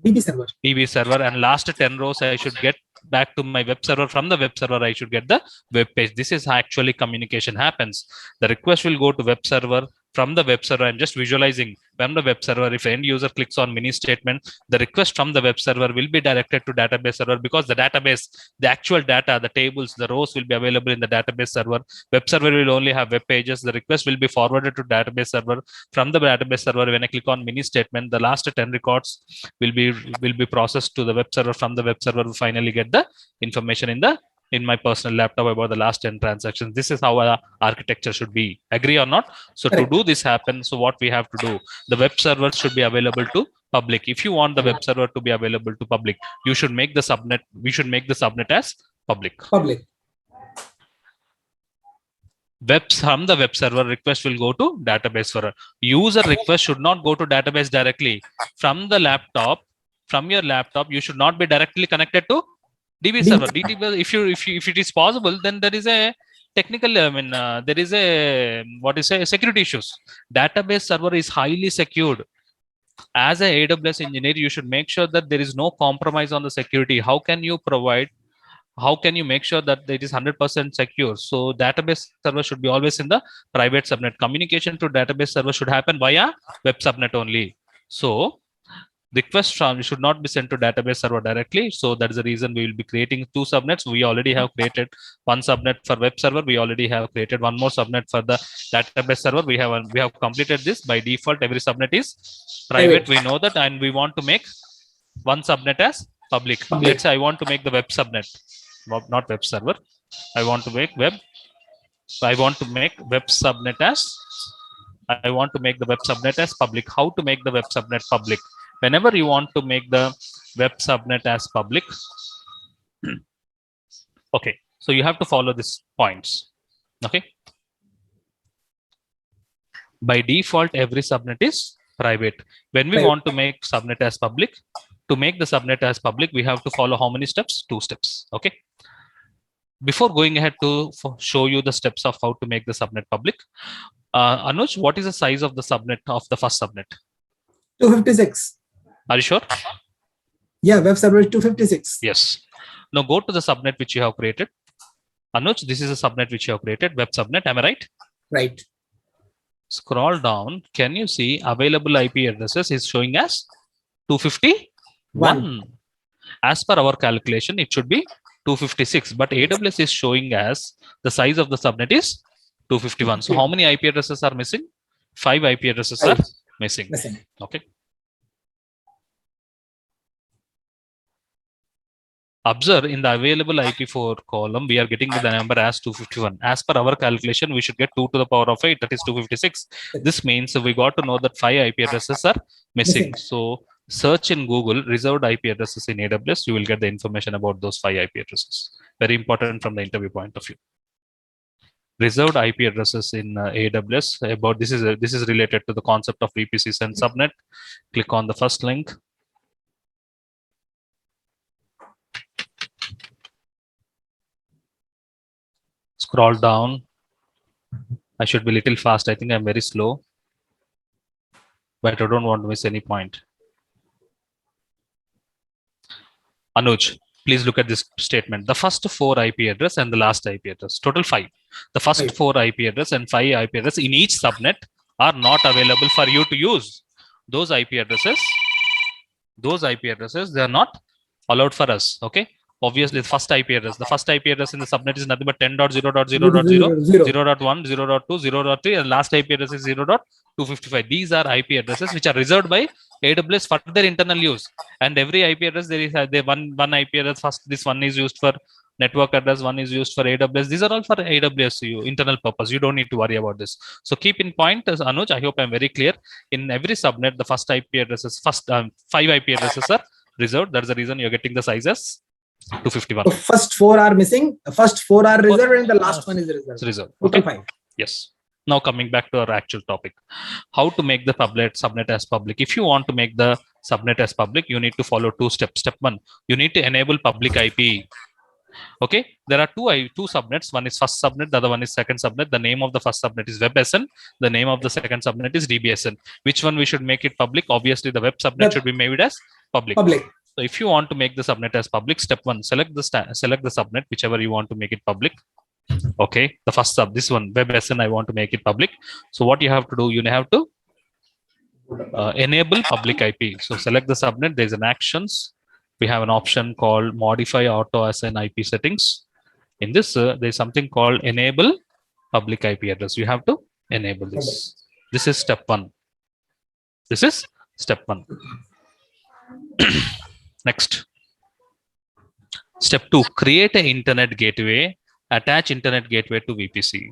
DB server, and last 10 rows I should get back to my web server. From the web server, I should get the web page. This is how actually communication happens. The request will go to web server. From the web server, I'm just visualizing from the web server. If end user clicks on mini statement, the request from the web server will be directed to database server, because the database, the actual data, the tables, the rows will be available in the database server. Web server will only have web pages. The request will be forwarded to database server. From the database server, when I click on mini statement, the last 10 records will be processed to the web server. From the web server, we finally get the information in my personal laptop about the last 10 transactions. This is how our architecture should be. Agree or not? So to do this happen, so what we have to do, the web server should be available to public. If you want the web server to be available to public, you should make the subnet. We should make the subnet as public. From the web server, request will go to database server. User request should not go to database directly. From the laptop, from your laptop, you should not be directly connected to DB server. If it is possible, then there is a technical, there is a security issues. Database server is highly secured. As an AWS engineer, you should make sure that there is no compromise on the security. How can you make sure that it is 100% secure? So database server should be always in the private subnet. Communication to database server should happen via web subnet only. So request should not be sent to database server directly. So that is the reason we will be creating 2 subnets. We already have created 1 subnet for web server. We already have created 1 more subnet for the database server. We have completed this. By default, every subnet is private. We know that, and we want to make 1 subnet as public. Let's say I want to make the web subnet, not web server. I want to make web subnet as public. How to make the web subnet public? Whenever you want to make the web subnet as public, okay, so you have to follow these points. Okay, by default, every subnet is private. When we want to make subnet as public, to make the subnet as public, we have to follow how many steps? 2 steps. Okay. Before going ahead to show you the steps of how to make the subnet public, Anuj, what is the size of the subnet of the first subnet? 256. Are you sure? Yeah, web server is 256. Yes. Now go to the subnet which you have created. Anuj, this is a subnet which you have created, web subnet. Am I right? Right. Scroll down. Can you see available IP addresses is showing as 251? As per our calculation, it should be 256. But AWS is showing as the size of the subnet is 251. So how many IP addresses are missing? 5 IP addresses are missing. Okay. Observe in the available IP4 column, we are getting the number as 251. As per our calculation, we should get 2 to the power of 8, that is 256. This means we got to know that 5 IP addresses are missing. So search in Google reserved IP addresses in AWS, you will get the information about those 5 IP addresses. Very important from the interview point of view. Reserved IP addresses in AWS. About this is related to the concept of VPCs and subnet. Click on the first link. Scroll down. I should be a little fast. I think I'm very slow, but I don't want to miss any point. Anuj, please look at this statement. The first 4 IP address and the last IP address, total 5. The first 4 IP address and 5 IP address in each subnet are not available for you to use. Those IP addresses, they are not allowed for us. Okay. Obviously, the first IP address in the subnet is nothing but 10.0.0.0, 0.1, 0.2, 0.3, and last IP address is 0.255. These are IP addresses which are reserved by AWS for their internal use. And every IP address, there is one IP address. First, this one is used for network address, one is used for AWS. These are all for AWS internal purpose. You don't need to worry about this. So keep in point, as Anuj, I hope I'm very clear. In every subnet, the first IP addresses, 5 IP addresses are reserved. That's the reason you're getting the sizes 251. So first 4 are missing. First 4 are reserved and the last one is reserved. Reserved. Total Okay. 5. Yes. Now coming back to our actual topic, how to make the subnet as public. If you want to make the subnet as public, you need to follow 2 steps. Step 1, you need to enable public IP. Okay, there are two subnets. One is first subnet, the other one is second subnet. The name of the first subnet is WebSN. The name of the second subnet is DBSN. Which one we should make it public? Obviously, the web subnet should be made as public. So if you want to make the subnet as public, step 1, select the subnet, whichever you want to make it public. Okay, the first this one, WebSN, I want to make it public. So what you have to do, you have to enable public IP. So select the subnet. There's an actions. We have an option called modify auto assign IP settings. In this, there's something called enable public IP address. You have to enable this. This is step 1. This is step 1. Next, step 2, create an internet gateway. Attach internet gateway to VPC.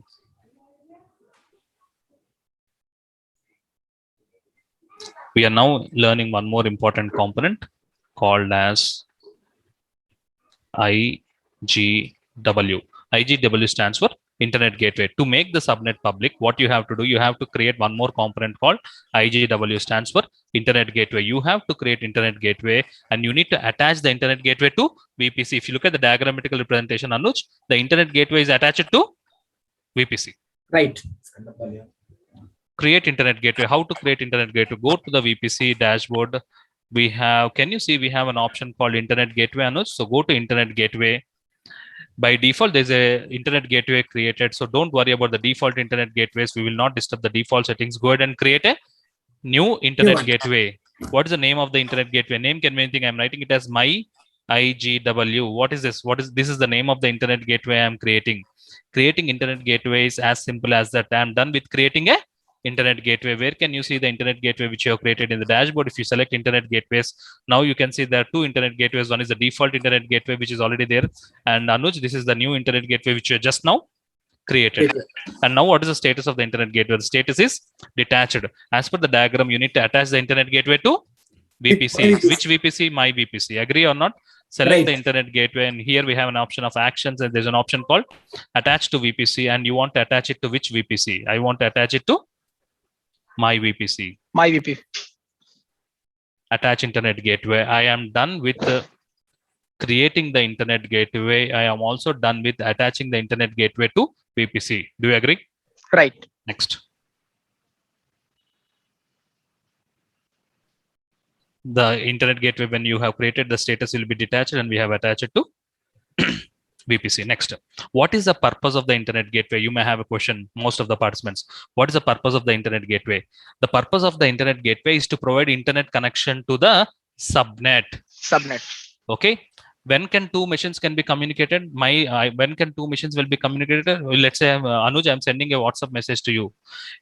We are now learning one more important component called as IGW. IGW stands for Internet Gateway. To make the subnet public, what you have to do, you have to create one more component called IGW, stands for Internet Gateway. You have to create Internet Gateway and you need to attach the Internet Gateway to VPC. If you look at the diagrammatical representation, Anuj, the Internet Gateway is attached to VPC. Right. Create Internet Gateway. How to create Internet Gateway? Go to the VPC dashboard. We have, can you see we have an option called Internet Gateway, Anuj? So go to Internet Gateway. By default, there's a Internet Gateway created. So don't worry about the default Internet Gateways. We will not disturb the default settings. Go ahead and create a new Internet Gateway. What is the name of the Internet Gateway? Name can be anything. I'm writing it as my IGW. What is this? This is the name of the Internet Gateway I'm creating. Creating Internet Gateway is as simple as that. I'm done with creating a Internet Gateway. Where can you see the Internet Gateway which you have created in the dashboard? If you select Internet Gateways, now you can see there are 2 Internet Gateways. One is the default Internet Gateway which is already there, and Anuj, this is the new Internet Gateway which you just now created. And now what is the status of the Internet Gateway? The status is detached. As per the diagram, you need to attach the Internet Gateway to VPC. Which VPC? My VPC. Agree or not? Select the Internet Gateway, and here we have an option of actions, and there's an option called attach to VPC, and you want to attach it to which VPC? I want to attach it to my VPC. My VPC. Attach Internet Gateway. I am done with creating the Internet Gateway. I am also done with attaching the Internet Gateway to VPC. Do you agree? Right. Next. The Internet Gateway, when you have created, the status will be detached, and we have attached it to VPC. Next, what is the purpose of the Internet Gateway? You may have a question, most of the participants. What is the purpose of the Internet Gateway? The purpose of the Internet Gateway is to provide internet connection to the subnet. Okay. When can 2 machines can be communicated? When can 2 machines will be communicated? Let's say, Anuj, I'm sending a WhatsApp message to you.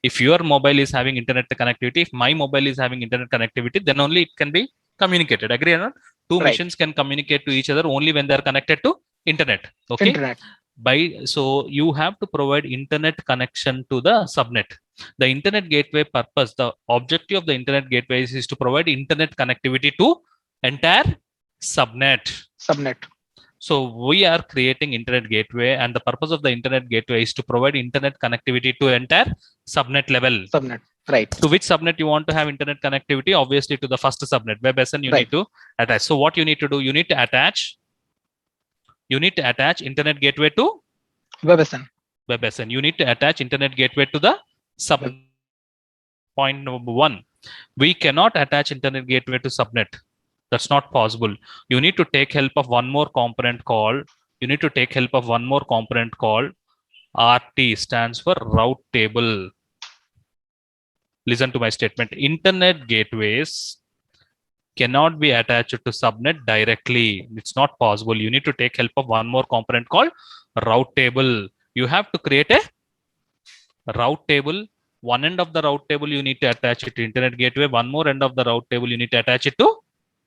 If your mobile is having internet connectivity, if my mobile is having internet connectivity, then only it can be communicated. Agree or not? 2 machines can communicate to each other only when they are connected to internet. Okay. So you have to provide internet connection to the subnet. The Internet Gateway purpose, the objective of the Internet Gateway is to provide internet connectivity to entire subnet. So we are creating Internet Gateway, and the purpose of the Internet Gateway is to provide internet connectivity to entire subnet level. Right. To which subnet you want to have internet connectivity? Obviously to the first subnet, WebSN. You need to attach. So what you need to do? You need to attach Internet Gateway to WebSN. You need to attach Internet Gateway to the subnet. Point number 1. We cannot attach Internet Gateway to subnet. That's not possible. You need to take help of one more component called RT, stands for route table. Listen to my statement. Internet gateways cannot be attached to subnet directly. It's not possible. You need to take help of one more component called route table. You have to create a route table. One end of the route table you need to attach it to Internet Gateway. One more end of the route table you need to attach it to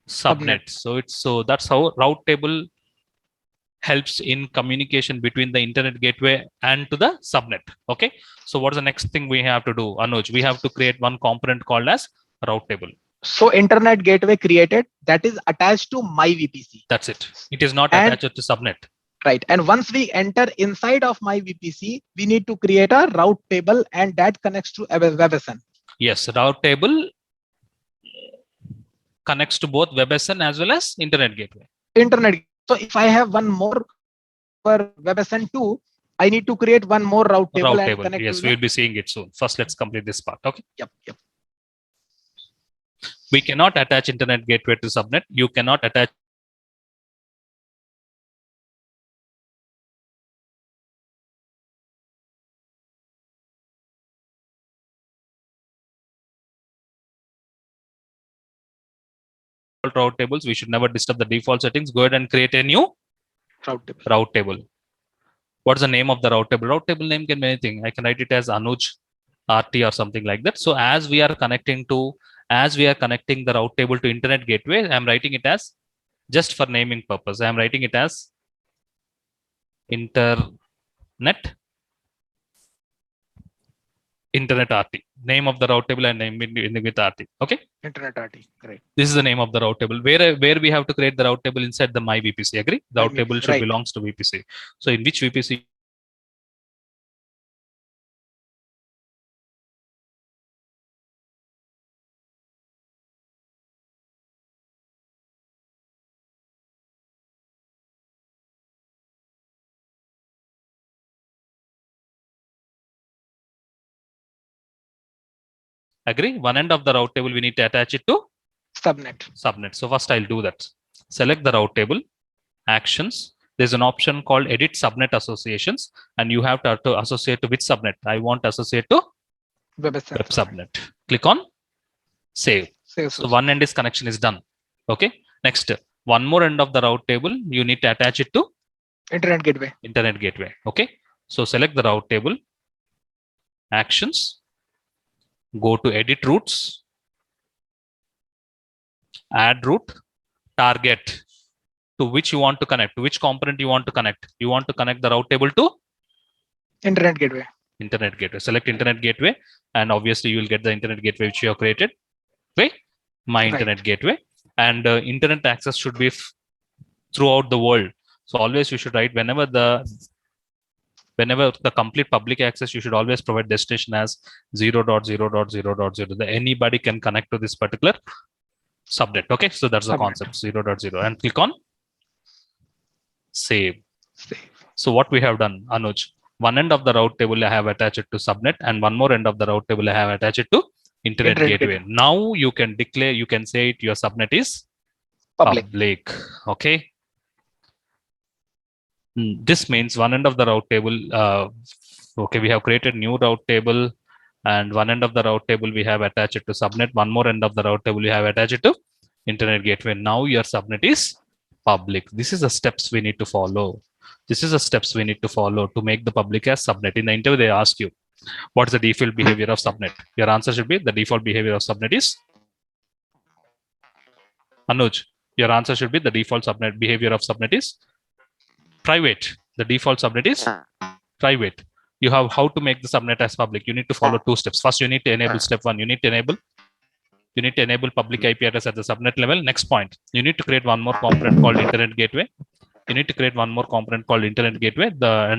subnet. So that's how route table helps in communication between the Internet Gateway and to the subnet. Okay. So what is the next thing we have to do, Anuj? We have to create one component called as route table. So internet gateway created that is attached to my VPC. That's it. It is not And- attached to subnet. Right. And once we enter inside of my VPC, we need to create a route table and that connects to WebAssembly. Yes, route table connects to both WebAssembly as well as internet gateway. Internet. So if I have one more for WebAssembly 2, I need to create one more route table. Route and table. connect Yes, to we the- will be seeing it soon. First, let's complete this part. Okay. Yep. We cannot attach internet gateway to subnet. You cannot attach route tables. We should never disturb the default settings. Go ahead and create a new route table. What's the name of the route table? Route table name can be anything. I can write it as Anuj RT or something like that. So as we are connecting the route table to internet gateway, I'm writing it as, just for naming purpose, I'm writing it as internet RT. Name of the route table and name in with RT. Okay. Internet RT. Correct. This is the name of the route table. Where we have to create the route table inside the my VPC. Agree? The route table should right. belongs to VPC. So in which VPC? Agree? One end of the route table we need to attach it to subnet. So first I'll do that. Select the route table, actions. There's an option called edit subnet associations, and you have to associate to which subnet. I want to associate to web subnet. Click on save. So one end is connection is done. Okay. Next, one more end of the route table, you need to attach it to internet gateway. Okay. So select the route table, actions, go to edit routes, add route, target to which you want to connect, to which component you want to connect. You want to connect the route table to internet gateway. Select internet gateway, and obviously you will get the internet gateway which you have created. Okay, my internet gateway, and internet access should be throughout the world. So always you should write whenever the complete public access, you should always provide destination as 0.0.0.0. Anybody can connect to this particular subnet. Okay, so that's the concept, 0.0, and click on save. So what we have done, Anuj, one end of the route table I have attached it to subnet, and one more end of the route table I have attached it to internet gateway. Now you can declare, you can say it, your subnet is public. Okay. This means one end of the route table, okay, we have created new route table, and one end of the route table we have attached it to subnet. One more end of the route table we have attached it to internet gateway. Now your subnet is public. This is the steps we need to follow. To make the public as subnet. In the interview, they ask you, what's the default behavior of subnet? Your answer should be the default behavior of subnet is Anuj. Your answer should be the default subnet behavior of subnet is private. The default subnet is private. You have how to make the subnet as public. You need to follow two steps. First, you need to enable step one. You need to enable public IP address at the subnet level. Next point, you need to create one more component called internet gateway. And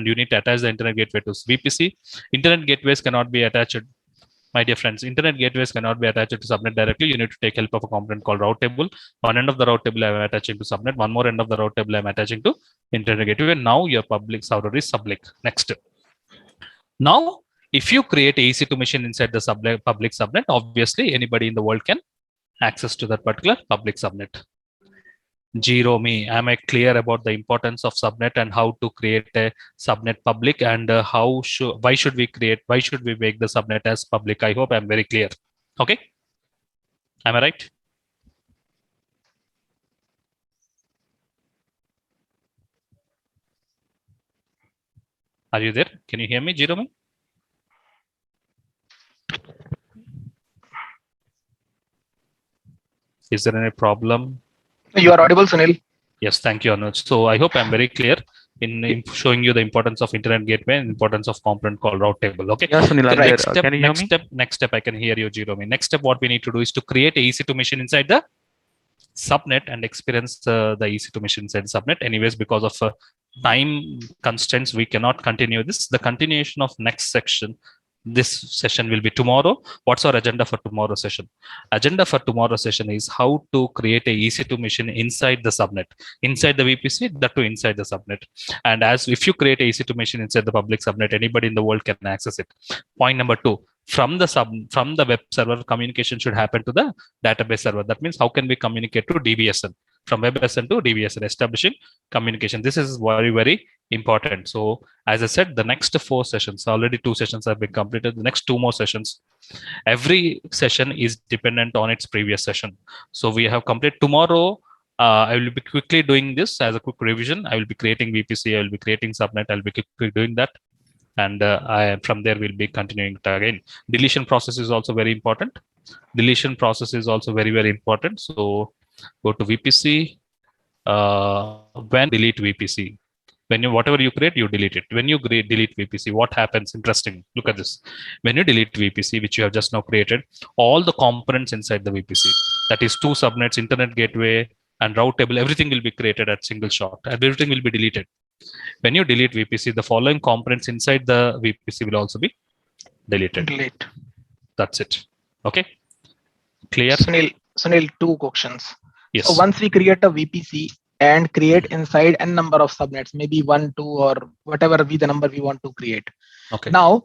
you need to attach the internet gateway to VPC. Internet gateways cannot be attached. My dear friends, internet gateways cannot be attached to subnet directly. You need to take help of a component called route table. One end of the route table I am attaching to subnet. One more end of the route table I am attaching to internet gateway. Now your public server is public. Next. Now, if you create EC2 machine inside the public subnet, obviously anybody in the world can access to that particular public subnet. Jerome, am I clear about the importance of subnet and how to create a subnet public, and why should we make the subnet as public? I hope I'm very clear. Okay. Am I right? Are you there? Can you hear me, Jerome? Is there any problem? You are audible, Sunil. Yes, thank you, Anuj. So I hope I'm very clear. in showing you the importance of internet gateway and importance of component called route table. Okay. Yeah, Sunil, I'm Next there. step, Can you hear me? next step, I can hear you, Jerome. Next step, what we need to do is to create a EC2 machine inside the subnet and experience the EC2 machine inside the subnet. Anyways, because of time constraints, we cannot continue this. The continuation of next section. This session will be tomorrow. What's our agenda for tomorrow's session? Agenda for tomorrow's session is how to create a EC2 machine inside the subnet, inside the VPC, that too inside the subnet. And as if you create a EC2 machine inside the public subnet, anybody in the world can access it. Point number 2, from the web server, communication should happen to the database server. That means how can we communicate to DBSN? From WebSN to DBSN, establishing communication. This is very, very important. So as I said, the next 4 sessions, already 2 sessions have been completed. The next 2 more sessions, every session is dependent on its previous session. So we have completed tomorrow. I will be quickly doing this as a quick revision. I will be creating VPC. I will be creating subnet. I'll be quickly doing that. And from there, we'll be continuing it again. Deletion process is also very important. Deletion process is also very, very important. So go to VPC. When delete VPC, when you whatever you create, you delete it. When you delete VPC, what happens? Interesting. Look at this. When you delete VPC, which you have just now created, all the components inside the VPC, that is 2 subnets, internet gateway, and route table, everything will be created at single shot. Everything will be deleted. When you delete VPC, the following components inside the VPC will also be deleted. Delete. That's it. Okay. Clear? Sunil, 2 questions. Yes. So once we create a VPC and create inside n number of subnets, maybe 1, 2, or whatever be the number we want to create. Okay. Now,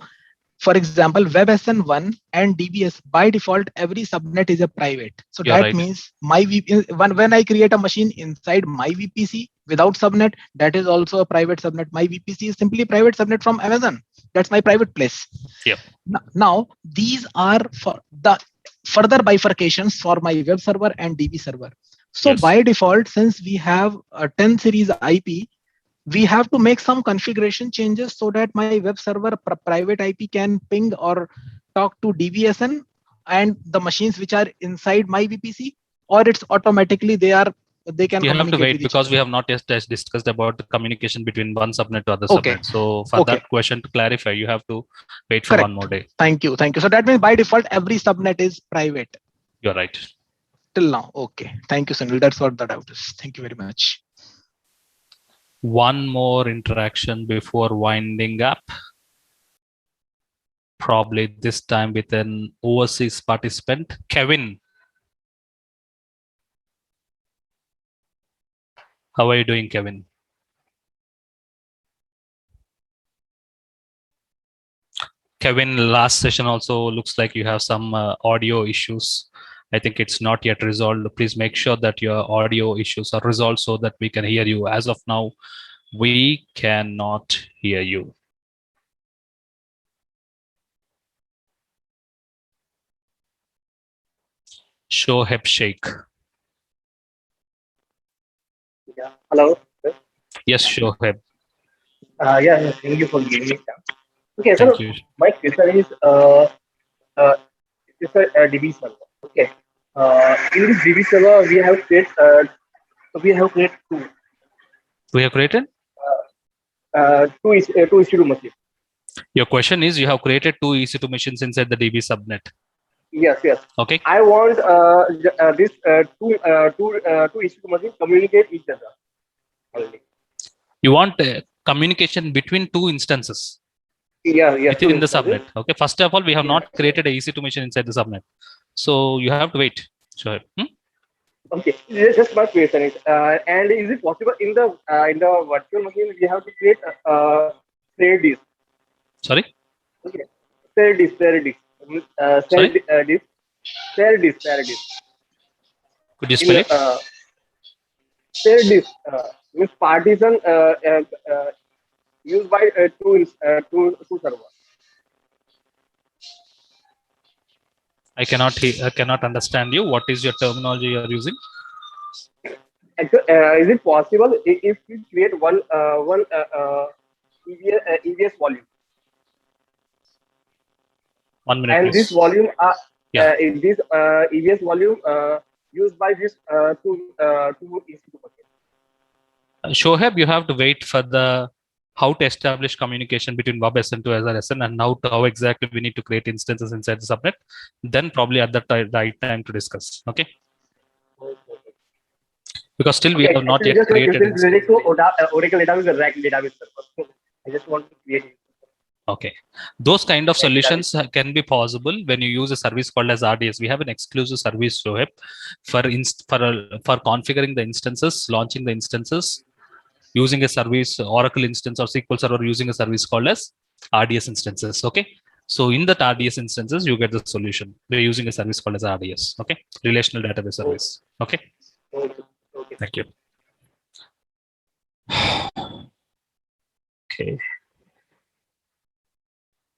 for example, WebSN1 and DBS, by default, every subnet is a private. So You're that right. means when I create a machine inside my VPC without subnet, that is also a private subnet. My VPC is simply private subnet from Amazon. That's my private place. Yep. Now, these are for the further bifurcations for my web server and DB server. So Yes. by default, since we have a 10 series IP, we have to make some configuration changes so that my web server private IP can ping or talk to DBSN and the machines which are inside my VPC, or it's automatically they can You have to communicate wait with each because we other. have not yet discussed about the communication between one subnet to other Okay. subnet. So for Okay. that question to clarify, you have to wait for Correct. one more day. Thank you. So that means by default, every subnet is private You're right. till now. Okay. Thank you, Sunil. That's what the doubt is. Thank you very much. One more interaction before winding up. Probably this time with an overseas participant, Kevin. How are you doing, Kevin? Kevin, last session also looks like you have some audio issues. I think it's not yet resolved. Please make sure that your audio issues are resolved so that we can hear you. As of now, we cannot hear you. Shoaib Sheikh. Yeah. Hello. Yes, Shoaib. Yeah. Thank you for giving me time. Okay. Thank So you. my question is, it's a DB server. Okay. In this DB server, we have created two. We have created? Two EC2 machines. Your question is you have created 2 EC2 machines inside the DB subnet. Yes. Okay. I want this two EC2 machines communicate each other only. You want communication between 2 instances Yeah. within the subnet. Okay. First of all, we have not created a EC2 machine inside the subnet. So you have to wait. Sure. Okay, just my question is, and is it possible in the virtual machine we have to create shared disk? Sorry? Okay, shared disk. Shared disk. Could you spell it? Shared disk means partition used by two servers. I cannot understand you. What is your terminology you are using? Actually, is it possible if we create one EVS volume? 1 minute, And please. this volume, Yeah. this EVS volume used by this two EC2 packets. Shoaib, you have to wait for the how to establish communication between WebSN to SN and how exactly we need to create instances inside the subnet. Then probably at the right time to discuss. Okay. Because still we have not yet created. This is related to Oracle database or RAC database server. I just want to create it. Okay, those kind of solutions can be possible when you use a service called as RDS. We have an exclusive service, Shoaib, for configuring the instances, launching the instances, using a service, Oracle instance or SQL Server using a service called as RDS instances. Okay, so in that RDS instances, you get the solution. We're using a service called as RDS. Okay, relational database service. Okay, thank you. Okay.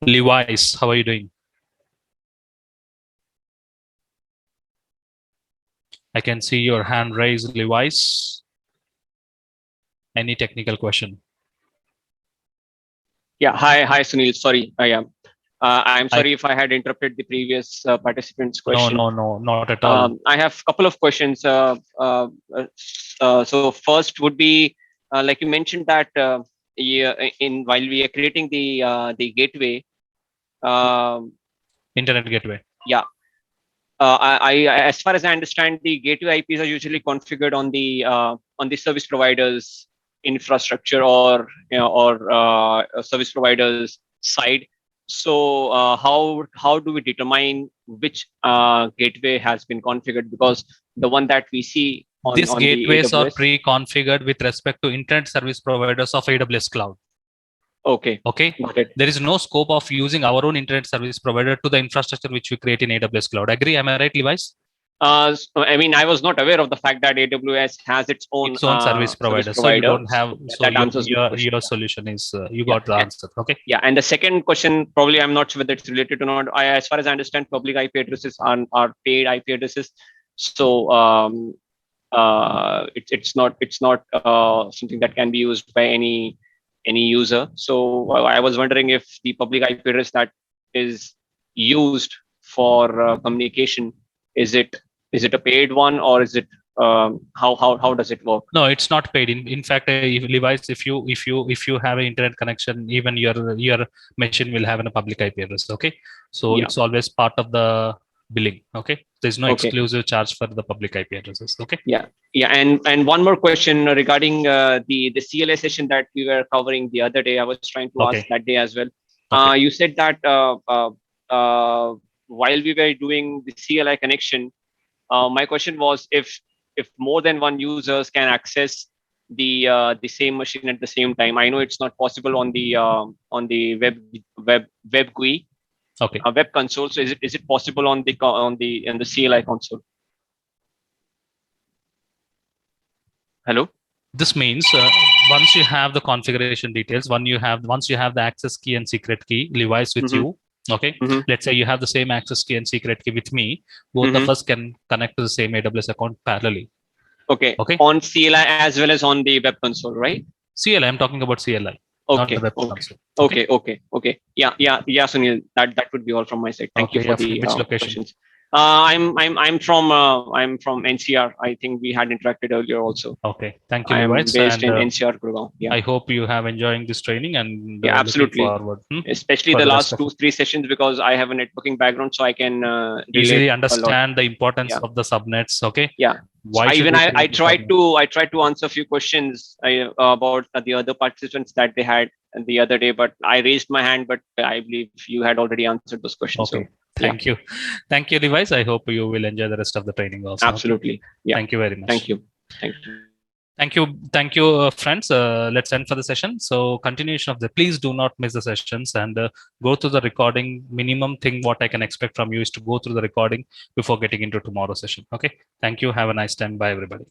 Levi's, how are you doing? I can see your hand raised, Levi's. Any technical question? Yeah, hi Sunil. Sorry, I am. I'm sorry if I had interrupted the previous participant's question. No, not at all. I have a couple of questions. So first would be, like you mentioned that while we are creating the gateway. Internet gateway. Yeah. I as far as I understand, the gateway IPs are usually configured on the service provider's infrastructure or service provider's side. So how do we determine which gateway has been configured? Because the one that we see on these gateways the are pre-configured with respect to internet service providers of AWS Cloud. Okay. Got it. There is no scope of using our own internet service provider to the infrastructure which we create in AWS Cloud. Agree? Am I right, Levi's? I mean, I was not aware of the fact that AWS has its own service provider. So you don't have. So your solution is you got the answer. Okay. Yeah, and the second question, probably I'm not sure whether it's related or not. As far as I understand, public IP addresses are paid IP addresses. So it's not something that can be used by any user. So I was wondering if the public IP address that is used for communication, is it a paid one, or is it how does it work? No, it's not paid. In fact, Levi's, if you have an internet connection, even your machine will have a public IP address. Okay, so it's always part of the billing. Okay, there's no exclusive charge for the public IP addresses. Okay. Yeah. And one more question regarding the CLA session that we were covering the other day. I was trying to ask that day as well. You said that while we were doing the CLI connection, my question was if more than one users can access the same machine at the same time. I know it's not possible on the web GUI. Okay. Web console. So is it possible on the CLI console? Hello. This means once you have the configuration details, once you have the access key and secret key, Levi's with you. Okay. Let's say you have the same access key and secret key with me. Both of us can connect to the same AWS account parallelly. Okay. On CLI as well as on the web console, right? CLI. I'm talking about CLI. Okay. Okay. Yeah, Sunil. That would be all from my side. Thank you for the which location? questions. I'm from NCR. I think we had interacted earlier also. Okay, thank you. I'm based in NCR, Gurgaon. Yeah. I hope you have enjoying this training and yeah, absolutely. Forward, especially the last 2-3 sessions, because I have a networking background, so I can easily understand the importance of the subnets. Okay. Yeah. I tried to answer a few questions about the other participants that they had the other day, but I raised my hand, but I believe you had already answered those questions. Okay. So, thank you, Levi's. I hope you will enjoy the rest of the training also. Absolutely. Yeah. Thank you very much. Thank you, friends. Let's end for the session. So continuation of please do not miss the sessions and go through the recording. Minimum thing what I can expect from you is to go through the recording before getting into tomorrow's session. Okay. Thank you. Have a nice time. Bye, everybody.